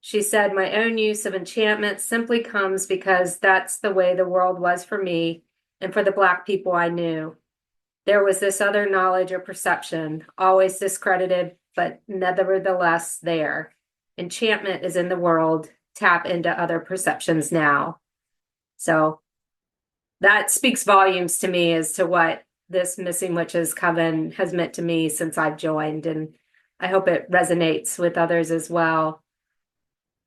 She said, "My own use of enchantment simply comes because that's the way the world was for me and for the Black people I knew. There was this other knowledge or perception, always discredited, but nevertheless there. Enchantment is in the world. Tap into other perceptions now." So that speaks volumes to me as to what this Missing Witches Coven has meant to me since I've joined, and I hope it resonates with others as well.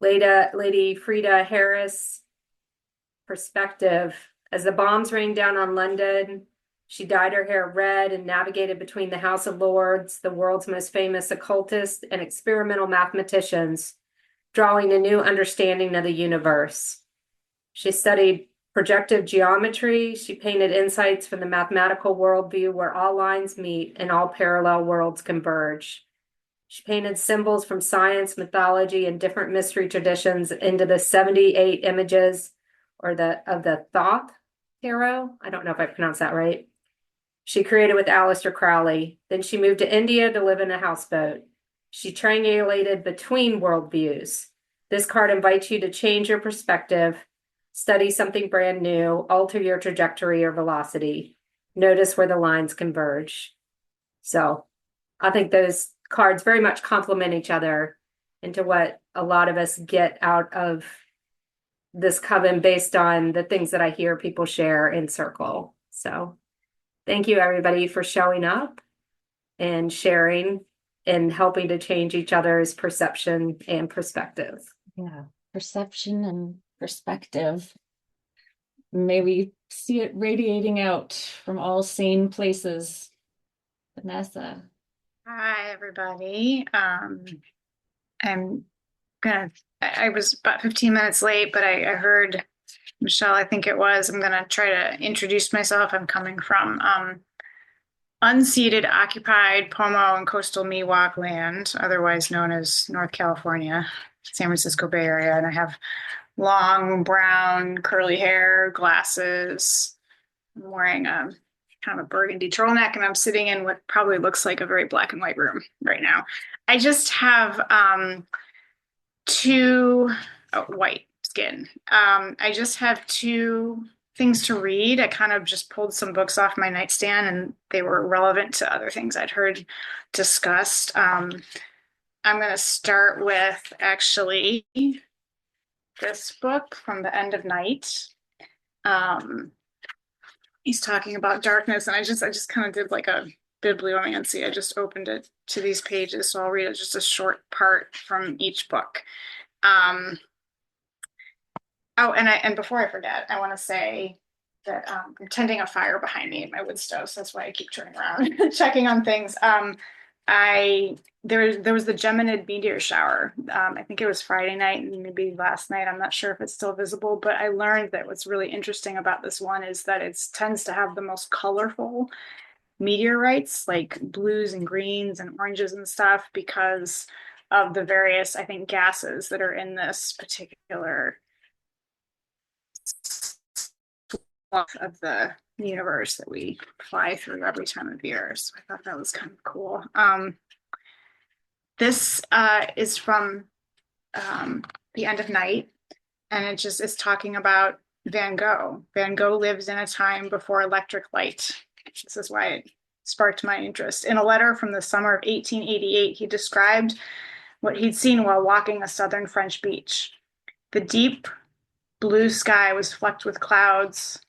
Lady Frida Harris, Perspective. As the bombs rained down on London, she dyed her hair red and navigated between the House of Lords, the world's most famous occultists and experimental mathematicians, drawing a new understanding of the universe. She studied projective geometry. She painted insights from the mathematical worldview where all lines meet and all parallel worlds converge. She painted symbols from science, mythology, and different mystery traditions into the 78 images of the Thoth Tarot. I don't know if I pronounced that right. She created with Aleister Crowley. Then she moved to India to live in a houseboat. She triangulated between worldviews. This card invites you to change your perspective, study something brand new, alter your trajectory or velocity. Notice where the lines converge. So I think those cards very much complement each other into what a lot of us get out of this coven based on the things that I hear people share in circle. So thank you everybody for showing up and sharing and helping to change each other's perception and perspective. yeah, perception and perspective. May we see it radiating out from all sane places. Vanessa. Hi, everybody. I was about 15 minutes late, but I heard Michelle, I think it was. I'm gonna try to introduce myself. I'm coming from unceded, occupied Pomo and coastal Miwok land, otherwise known as North California, San Francisco Bay Area, and I have long brown curly hair, glasses. I'm wearing a kind of a burgundy turtleneck, and I'm sitting in what probably looks like a very black and white room right now. I just have two white skin. I just have two things to read. I kind of just pulled some books off my nightstand, and they were relevant to other things I'd heard discussed. I'm going to start with actually this book from The End of Night. He's talking about darkness, and I just kind of did like a bibliomancy. I just opened it to these pages, so I'll read just a short part from each book. Oh, and before I forget, I want to say that I'm tending a fire behind me in my wood stove, so that's why I keep turning around checking on things. There was the Geminid meteor shower. I think it was Friday night and maybe last night. I'm not sure if it's still visible, but I learned that what's really interesting about this one is that it tends to have the most colorful meteorites, like blues and greens and oranges and stuff, because of the various, I think, gases that are in this particular of the universe that we fly through every time of year. So I thought that was kind of cool. This is from The End of Night, and it just is talking about Van Gogh. Van Gogh lives in a time before electric light. This is why it sparked my interest. In a letter from the summer of 1888, he described what he'd seen while walking a southern French beach. The deep blue sky was flecked with clouds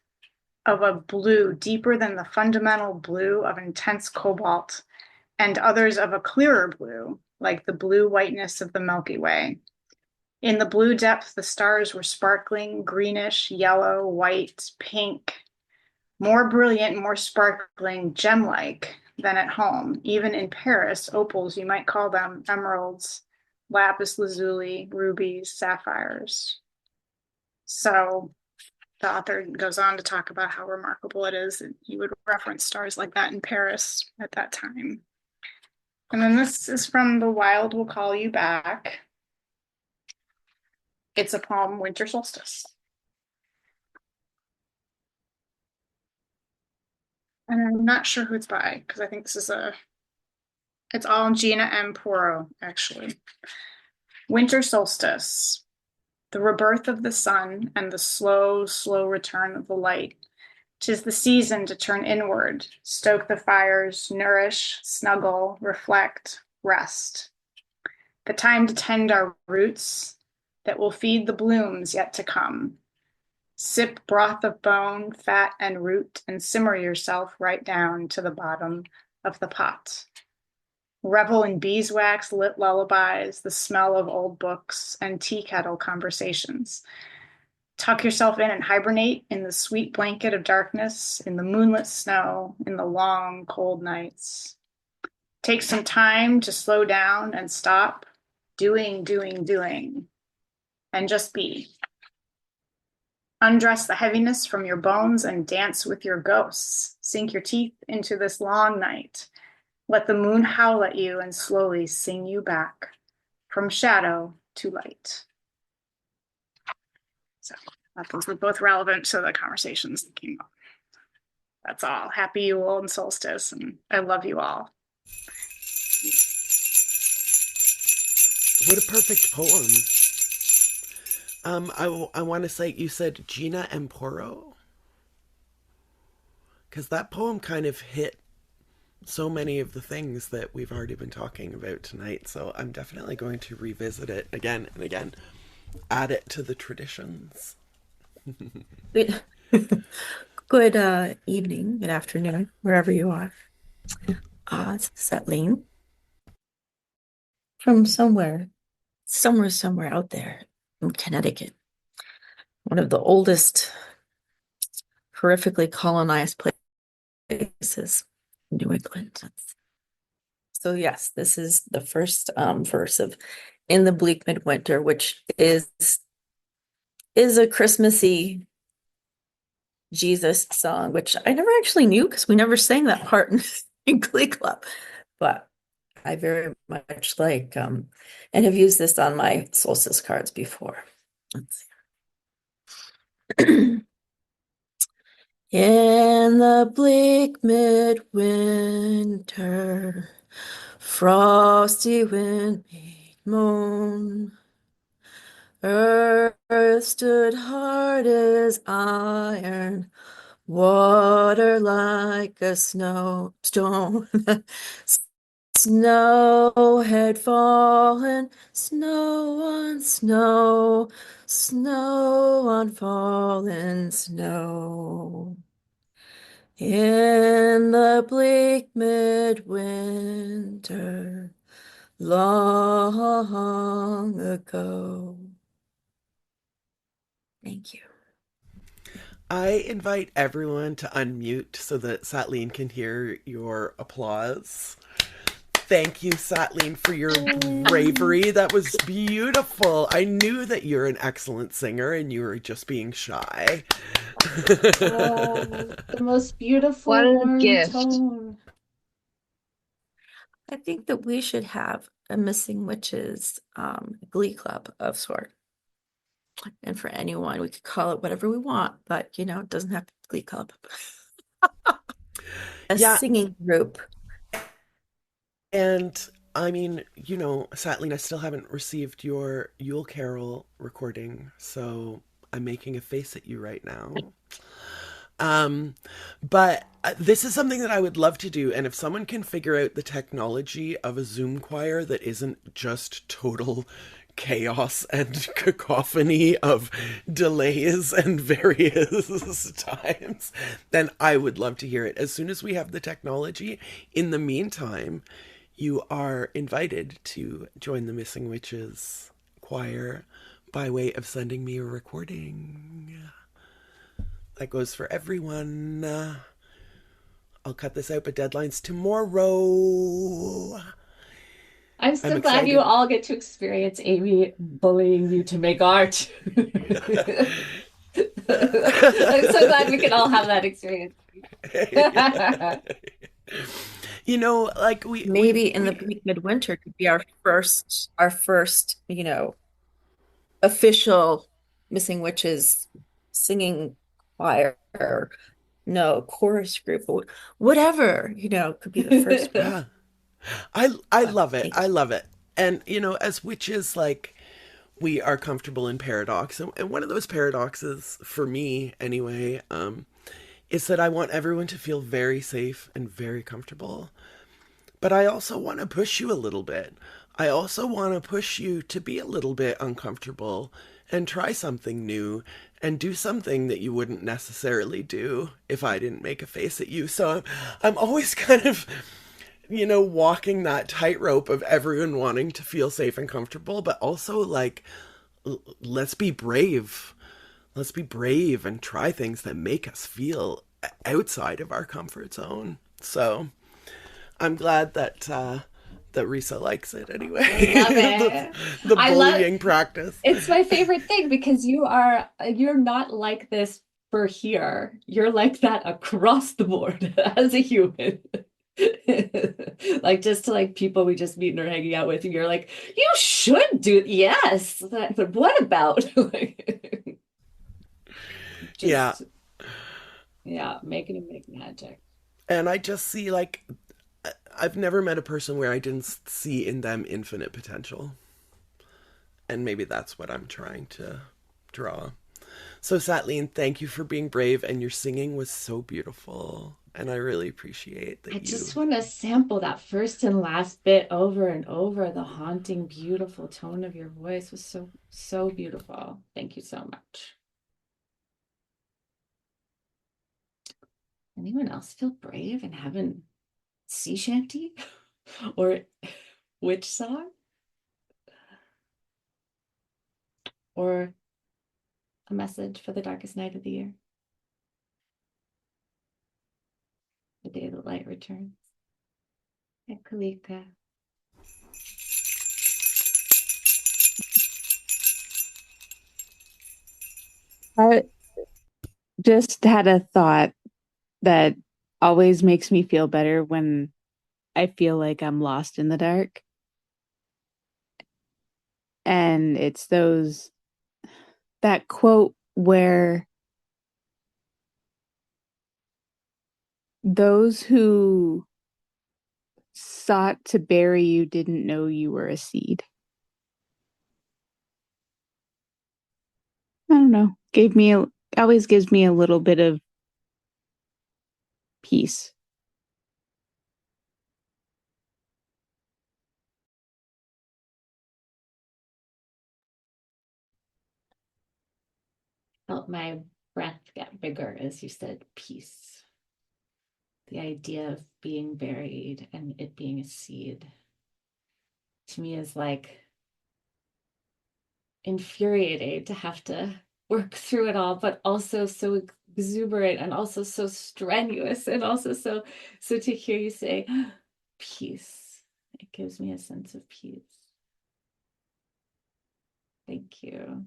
of a blue deeper than the fundamental blue of intense cobalt, and others of a clearer blue, like the blue whiteness of the Milky Way. In the blue depth, the stars were sparkling, greenish, yellow, white, pink, more brilliant, more sparkling, gem-like than at home. Even in Paris, opals, you might call them, emeralds, lapis lazuli, rubies, sapphires. So the author goes on to talk about how remarkable it is that you would reference stars like that in Paris at that time. And then this is from The Wild Will Call You Back. It's a poem, Winter Solstice. And I'm not sure who it's by, because I think this is it's all Gina M. Poro, actually. Winter Solstice. The rebirth of the sun and the slow, slow return of the light. 'Tis the season to turn inward, stoke the fires, nourish, snuggle, reflect, rest. The time to tend our roots that will feed the blooms yet to come. Sip broth of bone, fat, and root, and simmer yourself right down to the bottom of the pot. Revel in beeswax lit lullabies, the smell of old books, and tea kettle conversations. Tuck yourself in and hibernate in the sweet blanket of darkness, in the moonlit snow, in the long, cold nights. Take some time to slow down and stop doing, and just be. Undress the heaviness from your bones and dance with your ghosts. Sink your teeth into this long night. Let the moon howl at you and slowly sing you back from shadow to light. So I thought those were both relevant to the conversations that came up. That's all. Happy Yule and solstice, and I love you all. What a perfect poem. I want to say, you said Gina Emporo? Because that poem kind of hit so many of the things that we've already been talking about tonight, so I'm definitely going to revisit it again and again. Add it to the traditions. Good, evening, good afternoon, wherever you are. This is Eileen from somewhere out there in Connecticut. One of the oldest horrifically colonized places in New England. So yes, this is the first verse of In the Bleak Midwinter, which is a Christmassy Jesus song, which I never actually knew because we never sang that part in Glee Club. But I very much like and have used this on my solstice cards before. Let's see. In the bleak midwinter, frosty wind made moan. Earth stood hard as iron, water like a snowstone. Snow had fallen, snow on snow, snow on fallen snow. In the bleak midwinter, long ago. Thank you. I invite everyone to unmute so that Satleen can hear your applause. Thank you, Satleen, for your bravery. That was beautiful. I knew that you're an excellent singer and you were just being shy. The most beautiful What a warm gift. tone. I think that we should have a Missing Witches glee club of sort. And for anyone, we could call it whatever we want, but you know, it doesn't have to be glee club. Yeah. Singing group. And I mean, you know, Satleen, I still haven't received your Yule Carol recording, so I'm making a face at you right now. But this is something that I would love to do. And if someone can figure out the technology of a Zoom choir that isn't just total chaos and cacophony of delays and various times, then I would love to hear it as soon as we have the technology. In the meantime, you are invited to join the Missing Witches choir by way of sending me a recording. That goes for everyone. I'll cut this out, but deadline's tomorrow. I'm so glad you all get to experience Amy bullying you to make art. I'm so glad we can all have that experience. You know, like maybe in the bleak midwinter could be our first, you know, official Missing Witches singing choir, no chorus group, whatever, you know, could be the first one. I love it. I love it. And you know, as witches, like, we are comfortable in paradox, and one of those paradoxes for me anyway is that I want everyone to feel very safe and very comfortable. But I also want to push you a little bit. I also want to push you to be a little bit uncomfortable and try something new and do something that you wouldn't necessarily do if I didn't make a face at you. So I'm always kind of, you know, walking that tightrope of everyone wanting to feel safe and comfortable, but also like, let's be brave. Let's be brave and try things that make us feel outside of our comfort zone. So I'm glad that that Risa likes it anyway. I love it. the bullying practice. It's my favorite thing because you're not like this for here. You're like that across the board as a human. Like, just to like people we just meet and are hanging out with, and you're like, you should do yes. But what about? Yeah, making it make magic. And I just see, like, I've never met a person where I didn't see in them infinite potential. And maybe that's what I'm trying to draw. So Satleen, thank you for being brave, and your singing was so beautiful. And I really appreciate that. I just want to sample that first and last bit over and over. The haunting, beautiful tone of your voice was so, so beautiful. Thank you so much. Anyone else feel brave and having sea shanty or witch song or a message for the darkest night of the year, the day the light returns? Ekalika. I just had a thought that always makes me feel better when I feel like I'm lost in the dark. And it's that quote where those who sought to bury you didn't know you were a seed. I don't know. Always gives me a little bit of peace. Felt my breath get bigger as you said peace. The idea of being buried and it being a seed to me is like infuriating to have to work through it all, but also so exuberant and also so strenuous and also so to hear you say peace, it gives me a sense of peace. Thank you.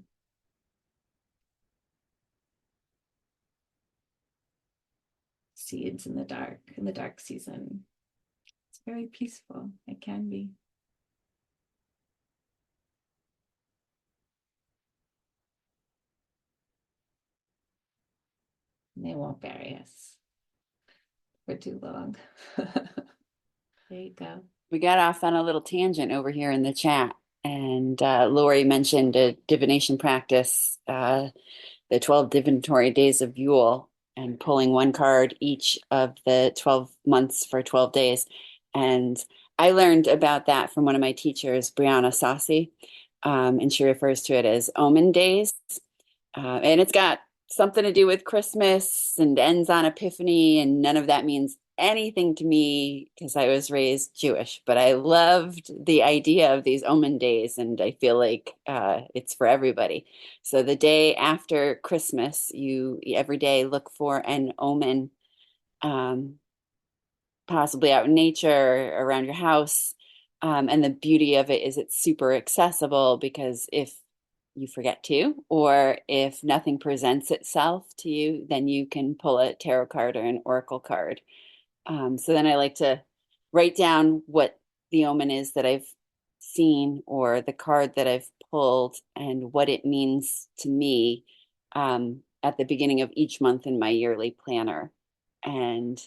Seeds in the dark season. It's very peaceful. It can be. And they won't bury us for too long. There you go. We got off on a little tangent over here in the chat, and Lori mentioned a divination practice, the 12 divinatory days of Yule, and pulling one card each of the 12 months for 12 days. And I learned about that from one of my teachers, Brianna Sassi, and she refers to it as omen days. And it's got something to do with Christmas and ends on Epiphany, and none of that means anything to me because I was raised Jewish, but I loved the idea of these omen days, and I feel like it's for everybody. So the day after Christmas, you every day look for an omen, possibly out in nature, around your house. And the beauty of it is it's super accessible because if you forget to, or if nothing presents itself to you, then you can pull a tarot card or an oracle card. So then I like to write down what the omen is that I've seen or the card that I've pulled and what it means to me at the beginning of each month in my yearly planner. And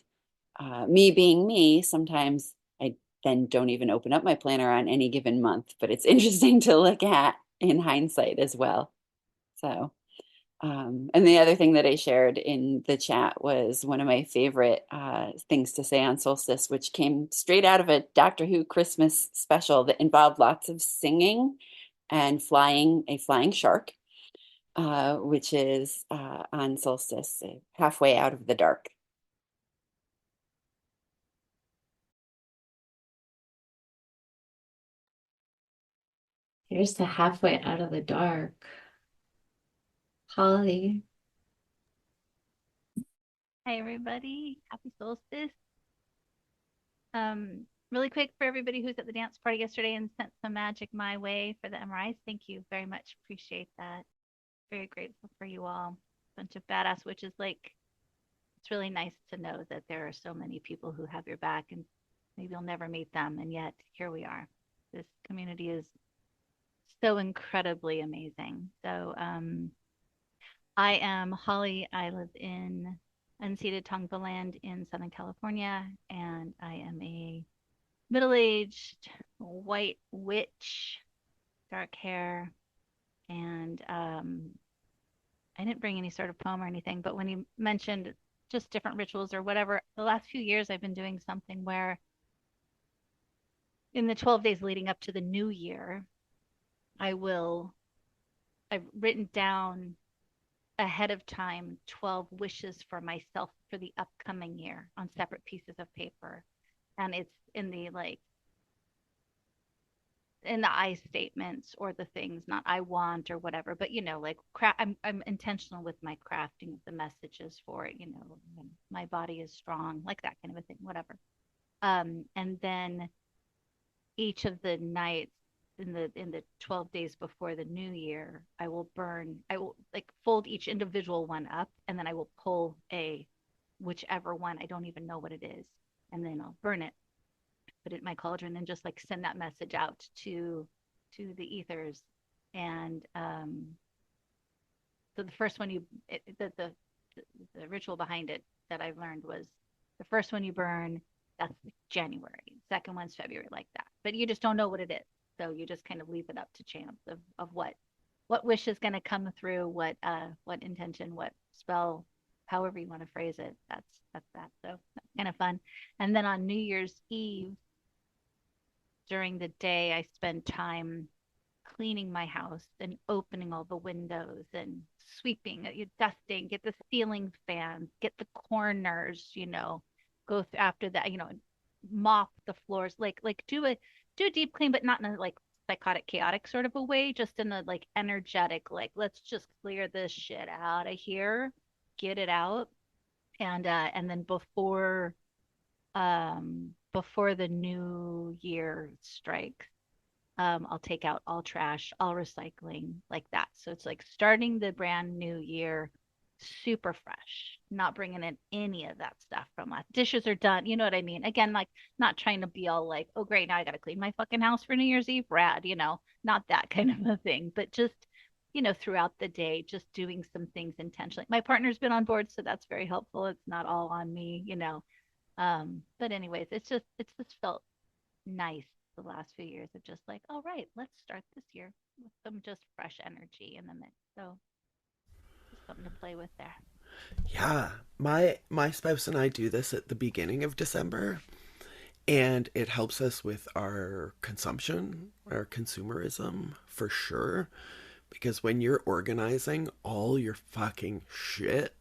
me being me, sometimes I then don't even open up my planner on any given month, but it's interesting to look at in hindsight as well. So, and the other thing that I shared in the chat was one of my favorite things to say on solstice, which came straight out of a Doctor Who Christmas special that involved lots of singing and flying a flying shark, which is on solstice, halfway out of the dark. Here's the halfway out of the dark. Holly. Hi, everybody. Happy solstice. Really quick for everybody who's at the dance party yesterday and sent some magic my way for the MRIs. Thank you very much. Appreciate that. Very grateful for you all. Bunch of badass witches. Like, it's really nice to know that there are so many people who have your back, and maybe you'll never meet them, and yet here we are. This community is so incredibly amazing. So I am Holly. I live in unceded Tongva land in Southern California, and I am a middle-aged white witch, dark hair, and I didn't bring any sort of poem or anything, but when you mentioned just different rituals or whatever, the last few years I've been doing something where in the 12 days leading up to the new year, I've written down ahead of time 12 wishes for myself for the upcoming year on separate pieces of paper. And it's in the I statements or the things not I want or whatever, but like I'm intentional with my crafting of the messages for it, my body is strong, like that kind of a thing, whatever. And then each of the nights in the 12 days before the new year, I will like fold each individual one up, and then I will pull whichever one, I don't even know what it is, and then I'll burn it, put it in my cauldron, and just like send that message out to the ethers. And so the first one the ritual behind it that I've learned was The first one you burn, that's January. Second one's February, like that. But you just don't know what it is. So you just kind of leave it up to chance of what wish is going to come through, what intention, what spell, however you want to phrase it. That's that. So that's kind of fun. And then on New Year's Eve, during the day, I spend time cleaning my house and opening all the windows and sweeping, dusting, get the ceiling fans, get the corners, go after that, mop the floors, like do a deep clean, but not in a like psychotic, chaotic sort of a way, just in a like energetic, like let's just clear this shit out of here, get it out. And then before the new year strikes, I'll take out all trash, all recycling, like that. So it's like starting the brand new year super fresh, not bringing in any of that stuff from last. Dishes are done. You know what I mean? Again, like not trying to be all like, oh, great, now I got to clean my fucking house for New Year's Eve. Rad, not that kind of a thing, but just, throughout the day, just doing some things intentionally. My partner's been on board, so that's very helpful. It's not all on me. But anyways, it's just felt nice the last few years of just like, all right, let's start this year with some just fresh energy in the mix. So just something to play with there. Yeah, my spouse and I do this at the beginning of December, and it helps us with our consumption, our consumerism for sure. Because when you're organizing all your fucking shit,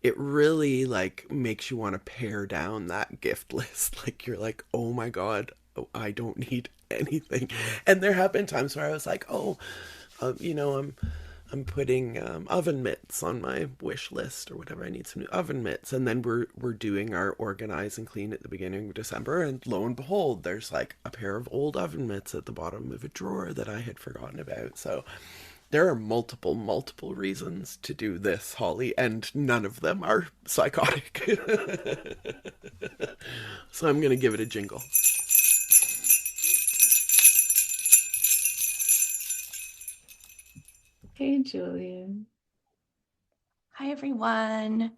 it really like makes you want to pare down that gift list. Like you're like, oh my God, I don't need anything. And there have been times where I was like, I'm putting oven mitts on my wish list or whatever. I need some new oven mitts, and then we're doing our organize and clean at the beginning of December, and lo and behold, there's like a pair of old oven mitts at the bottom of a drawer that I had forgotten about. So there are multiple reasons to do this, Holly, and none of them are psychotic. So I'm gonna give it a jingle. Hey, Julian. Hi, everyone.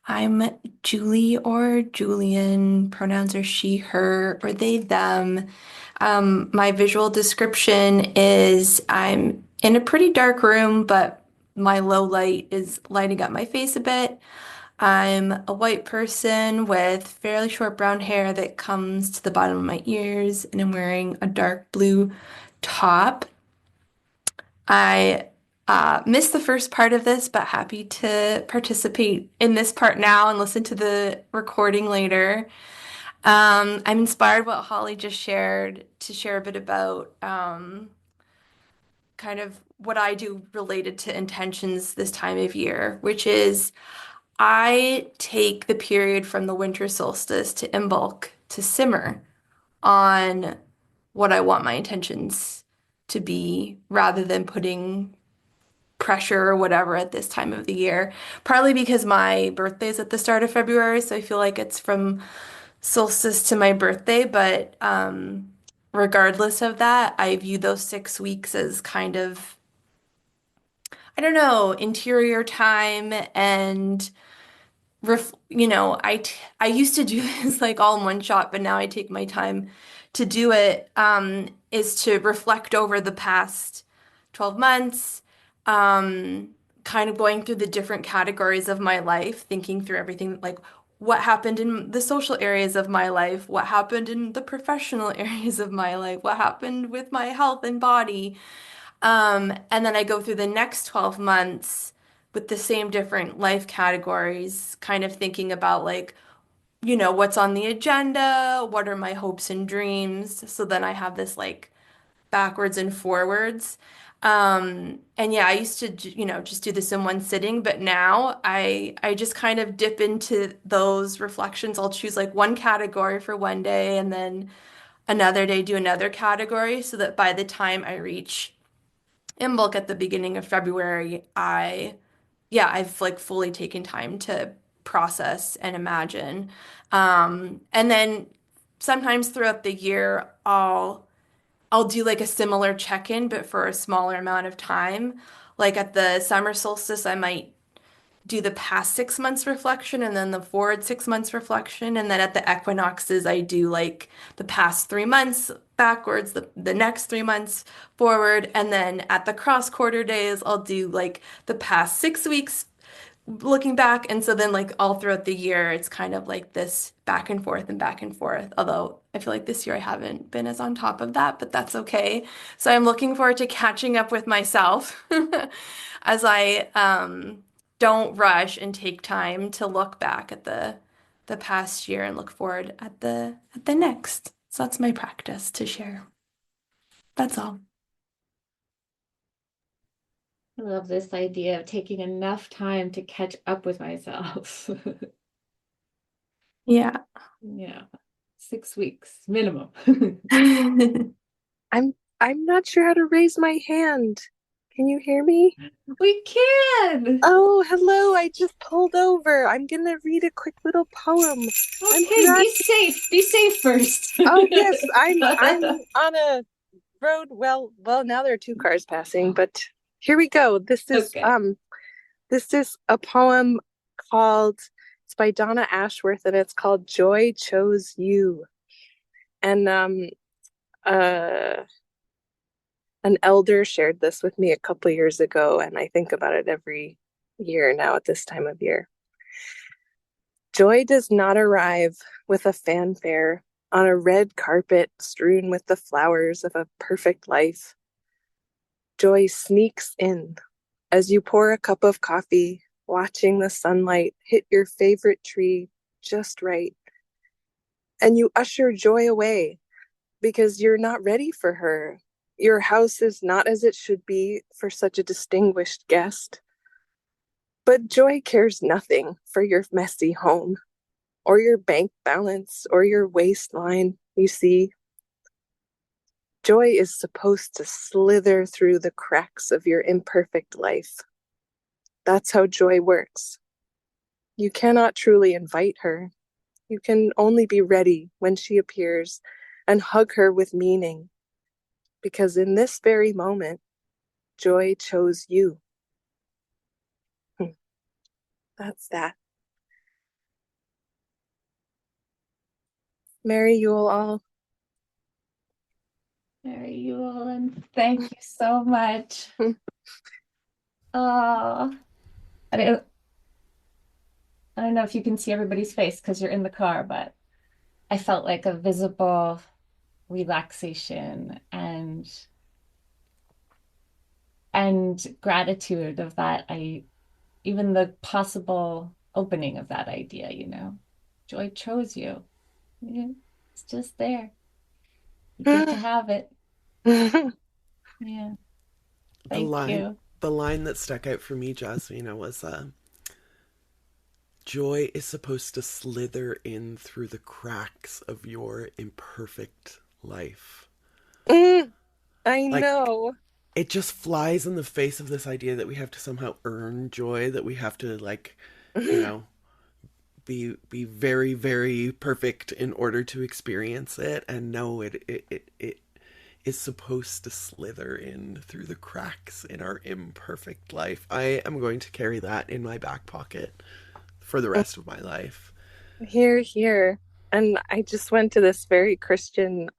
I'm Julie or Julian. Pronouns are she, her, or they, them. My visual description is I'm in a pretty dark room, but my low light is lighting up my face a bit. I'm a white person with fairly short brown hair that comes to the bottom of my ears, and I'm wearing a dark blue top. I missed the first part of this, but happy to participate in this part now and listen to the recording later. I'm inspired what Holly just shared to share a bit about kind of what I do related to intentions this time of year, which is I take the period from the winter solstice to Imbolc to simmer on what I want my intentions to be rather than putting pressure or whatever at this time of the year. Partly because my birthday is at the start of February, so I feel like it's from solstice to my birthday. But regardless of that, I view those 6 weeks as kind of, I don't know, interior time and I used to do this like all in one shot, but now I take my time to do it, is to reflect over the past 12 months, kind of going through the different categories of my life, thinking through everything like what happened in the social areas of my life, what happened in the professional areas of my life, what happened with my health and body. And then I go through the next 12 months with the same different life categories, kind of thinking about like, what's on the agenda, what are my hopes and dreams. So then I have this like backwards and forwards. And yeah, I used to, just do this in one sitting, but now I just kind of dip into those reflections. I'll choose like one category for one day and then another day do another category so that by the time I reach Imbolc at the beginning of February, I've like fully taken time to process and imagine. And then sometimes throughout the year, I'll do like a similar check-in, but for a smaller amount of time. Like at the summer solstice, I might do the past 6 months reflection and then the forward 6 months reflection. And then at the equinoxes, I do like the past 3 months backwards, the next 3 months forward. And then at the cross quarter days, I'll do like the past 6 weeks looking back. And so then like all throughout the year, it's kind of like this back and forth and back and forth. Although I feel like this year I haven't been as on top of that, but that's okay. So I'm looking forward to catching up with myself as I don't rush and take time to look back at the past year and look forward at the next. So that's my practice to share. That's all. I love this idea of taking enough time to catch up with myself. Yeah. Yeah. 6 weeks minimum. I'm not sure how to raise my hand. Can you hear me? We can. Oh, hello. I just pulled over. I'm gonna read a quick little poem. Okay, be safe. Be safe first. Oh, yes. I'm on a road. Well, now there are two cars passing, but here we go. This is a poem called, it's by Donna Ashworth, and it's called Joy Chose You. And an elder shared this with me a couple years ago, and I think about it every year now at this time of year. Joy does not arrive with a fanfare on a red carpet strewn with the flowers of a perfect life. Joy sneaks in as you pour a cup of coffee, watching the sunlight hit your favorite tree just right. And you usher joy away because you're not ready for her. Your house is not as it should be for such a distinguished guest. But joy cares nothing for your messy home, or your bank balance, or your waistline, you see. Joy is supposed to slither through the cracks of your imperfect life. That's how joy works. You cannot truly invite her. You can only be ready when she appears and hug her with meaning. Because in this very moment, joy chose you. That's that. Merry Yule all. Merry Yule, and thank you so much. Oh, I don't know if you can see everybody's face because you're in the car, but I felt like a visible relaxation and gratitude of that. Even the possible opening of that idea, joy chose you. It's just there. You get to have it. Yeah. Thank you. The line that stuck out for me, Jasmina, was joy is supposed to slither in through the cracks of your imperfect life. I know. It just flies in the face of this idea that we have to somehow earn joy, that we have to be very, very perfect in order to experience it. And no, it is supposed to slither in through the cracks in our imperfect life. I am going to carry that in my back pocket for the rest of my life. Here. And I just went to this very Christian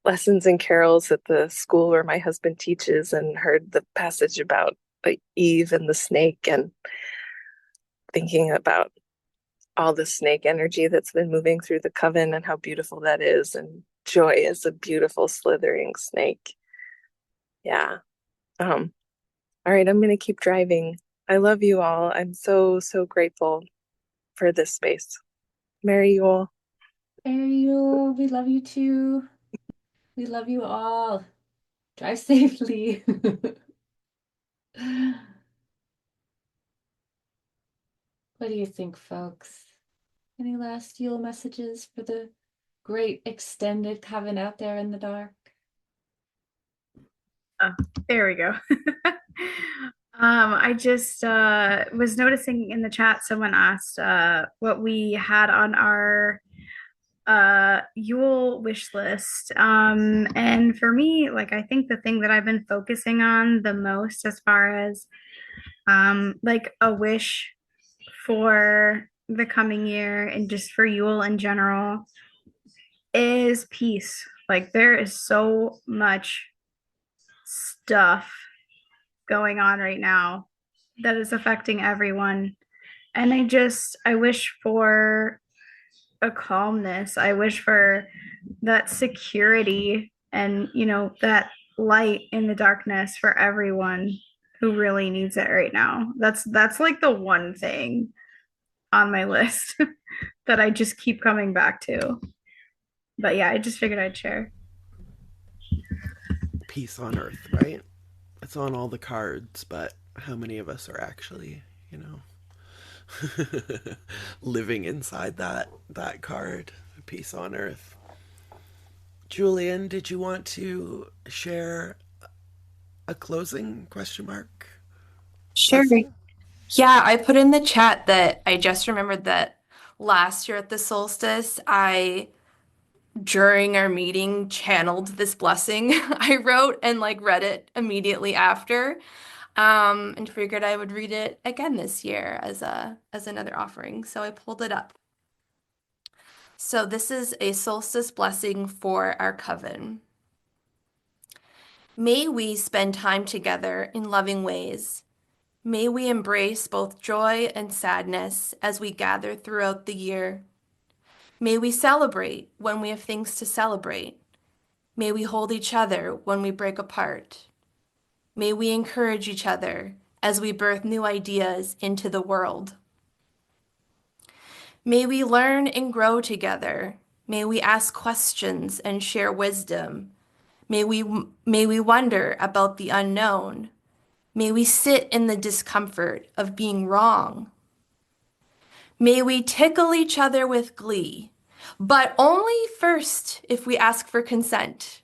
lessons and carols at the school where my husband teaches, and heard the passage about Eve and the snake, and thinking about all the snake energy that's been moving through the coven and how beautiful that is. And joy is a beautiful slithering snake. Yeah. All right, I'm going to keep driving. I love you all. I'm so, so grateful for this space. Merry Yule. Merry Yule. We love you too. We love you all. Drive safely. What do you think, folks? Any last Yule messages for the great extended coven out there in the dark? There we go. I just was noticing in the chat, someone asked what we had on our Yule wish list. And for me, I think the thing that I've been focusing on the most as far as like a wish for the coming year and just for Yule in general is peace. Like there is so much stuff going on right now that is affecting everyone. And I wish for a calmness. I wish for that security and, that light in the darkness for everyone who really needs it right now. That's like the one thing on my list that I just keep coming back to. But yeah, I just figured I'd share. Peace on earth, right? It's on all the cards, but how many of us are actually, living inside that card? Peace on earth. Julian, did you want to share a closing question mark? Sure. Blessing? Yeah, I put in the chat that I just remembered that last year at the solstice, during our meeting, channeled this blessing I wrote and like read it immediately after. And figured I would read it again this year as another offering. So I pulled it up. So this is a solstice blessing for our coven. May we spend time together in loving ways. May we embrace both joy and sadness as we gather throughout the year. May we celebrate when we have things to celebrate. May we hold each other when we break apart. May we encourage each other as we birth new ideas into the world. May we learn and grow together. May we ask questions and share wisdom. May we wonder about the unknown. May we sit in the discomfort of being wrong. May we tickle each other with glee, but only first if we ask for consent.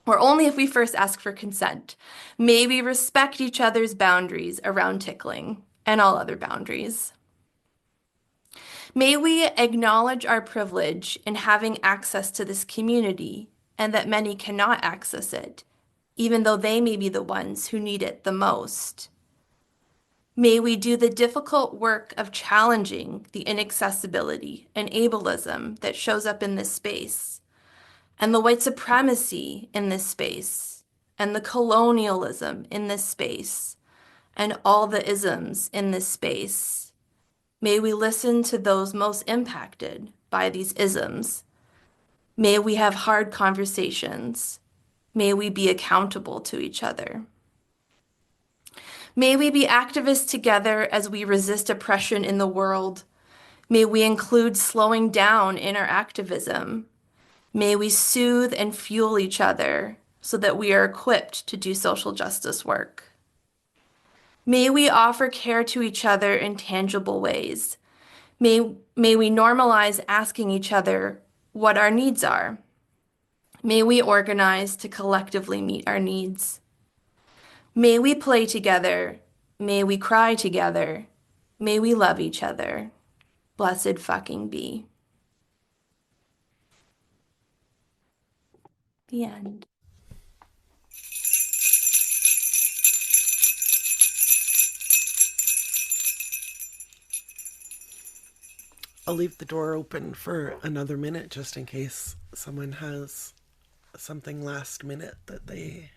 Or only if we first ask for consent. May we respect each other's boundaries around tickling and all other boundaries. May we acknowledge our privilege in having access to this community and that many cannot access it, even though they may be the ones who need it the most. May we do the difficult work of challenging the inaccessibility and ableism that shows up in this space, and the white supremacy in this space, and the colonialism in this space, and all the isms in this space. May we listen to those most impacted by these isms. May we have hard conversations. May we be accountable to each other. May we be activists together as we resist oppression in the world. May we include slowing down in our activism. May we soothe and fuel each other so that we are equipped to do social justice work. May we offer care to each other in tangible ways. May we normalize asking each other what our needs are. May we organize to collectively meet our needs. May we play together. May we cry together. May we love each other. Blessed fucking be. The end. I'll leave the door open for another minute just in case someone has something last minute that they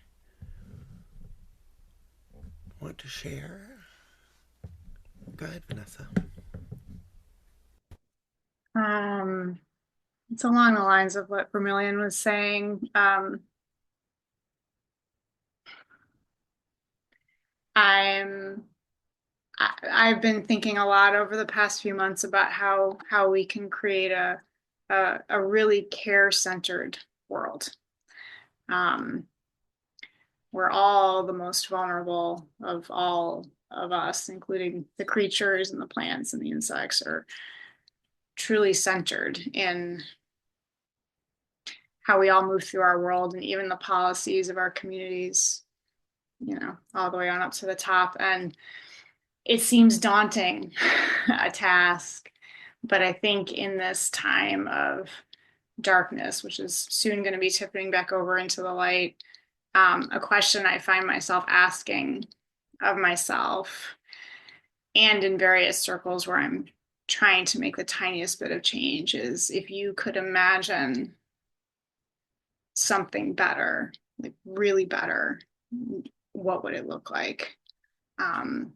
want to share. Go ahead, Vanessa. It's along the lines of what Vermilion was saying. I've been thinking a lot over the past few months about how we can create a really care-centered world. We're all the most vulnerable of all of us, including the creatures and the plants and the insects, are truly centered in how we all move through our world, and even the policies of our communities, all the way on up to the top. And it seems daunting, a task, but I think in this time of darkness, which is soon going to be tipping back over into the light, a question I find myself asking of myself, and in various circles where I'm trying to make the tiniest bit of change, is if you could imagine something better, like really better, what would it look like? And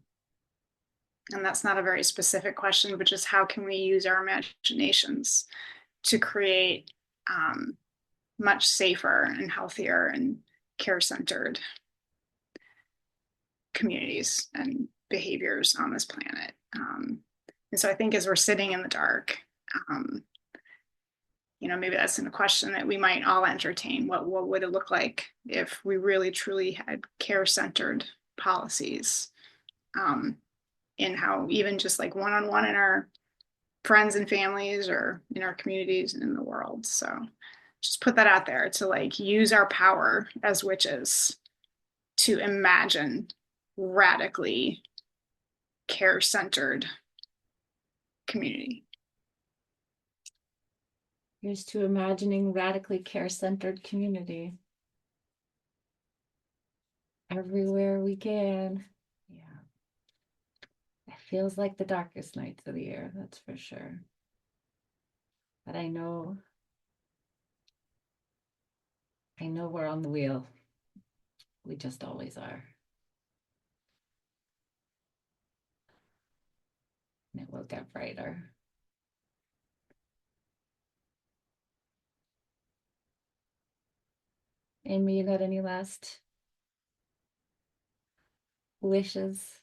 that's not a very specific question, but just how can we use our imaginations to create much safer and healthier and care-centered communities and behaviors on this planet. And so I think as we're sitting in the dark, maybe that's a question that we might all entertain. What would it look like if we really truly had care-centered policies in how, even just like one-on-one in our friends and families or in our communities and in the world. So just put that out there to like use our power as witches to imagine radically care-centered community. Here's to imagining radically care-centered community everywhere we can. Yeah. It feels like the darkest nights of the year, that's for sure. But I know we're on the wheel. We just always are. And it will get brighter. Amy, you got any last wishes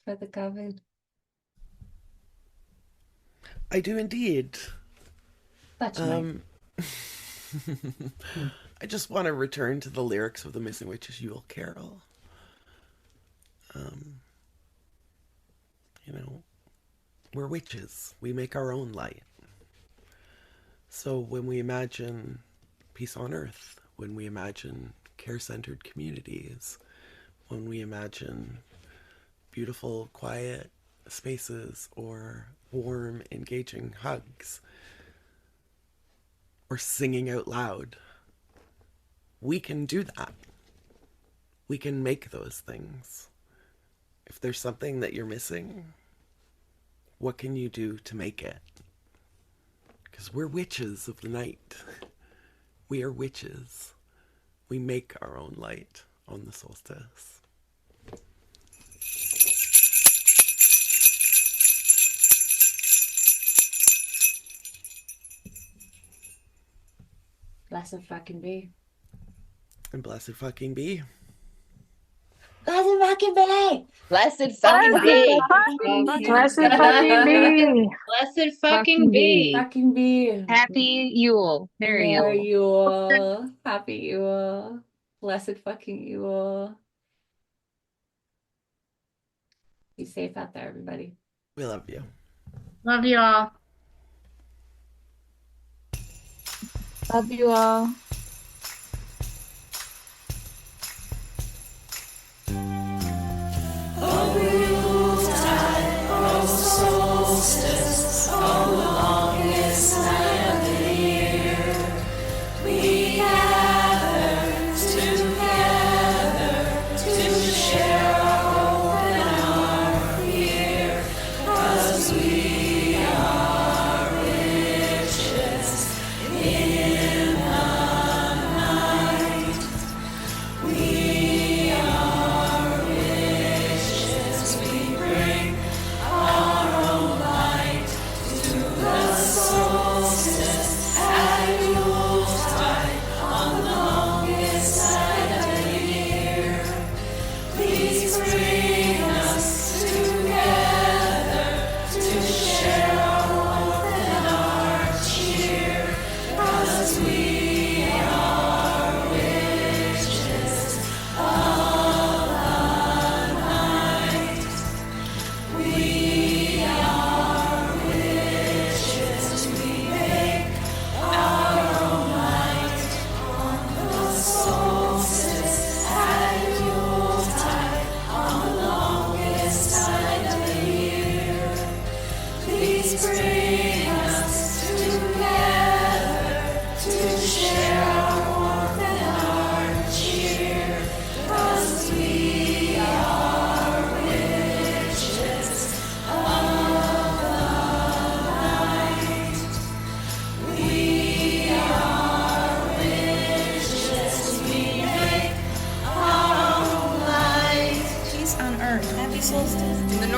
for the Coven? I do indeed. That's nice. I just want to return to the lyrics of the Missing Witches Yule Carol. We're witches. We make our own light. So when we imagine peace on earth, when we imagine care-centered communities, when we imagine beautiful, quiet spaces or warm, engaging hugs, or singing out loud, we can do that. We can make those things. If there's something that you're missing, what can you do to make it? Because we're witches of the night. We are witches. We make our own light on the solstice. Blessed fucking be. And blessed fucking be. Blessed fucking be. Blessed fucking be. Blessed fucking be. Blessed fucking be. Fucking be. Happy Yule. Merry Yule. Happy Yule. Blessed fucking Yule. Be safe out there, everybody. We love you. Love you all. Love you all. On the Yuletide, on the solstice, on the longest night of the year, we gather together to share our hope and our fear, 'cause we are witches in the night. We are witches.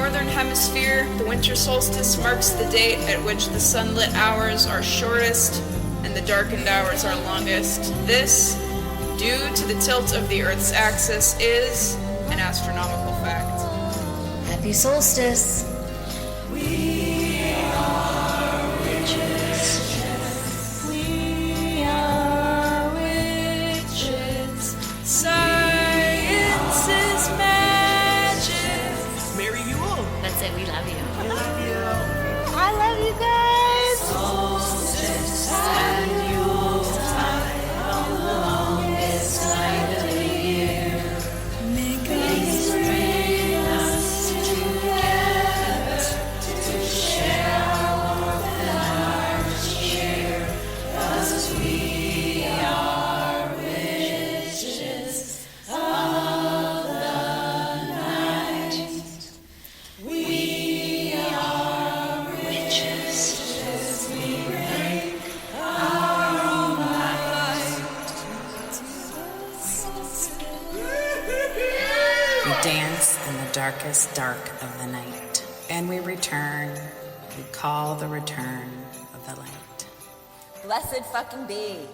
northern hemisphere, the winter solstice marks the date at which the sunlit hours are shortest and the darkened hours are longest. This, due to the tilt of the Earth's axis, is an astronomical fact. Happy solstice. We are witches. We are witches. Science is magic. Merry Yule. That's it. We love you. I love you. I love you guys. Solstice and Yuletide on the longest night of the year. Please bring us together to share our warmth and our cheer, 'cause we are witches of the night. We are witches. We make our own light. We dance in the darkest dark of the night, and we return. We call the return of the light. Blessed fucking be.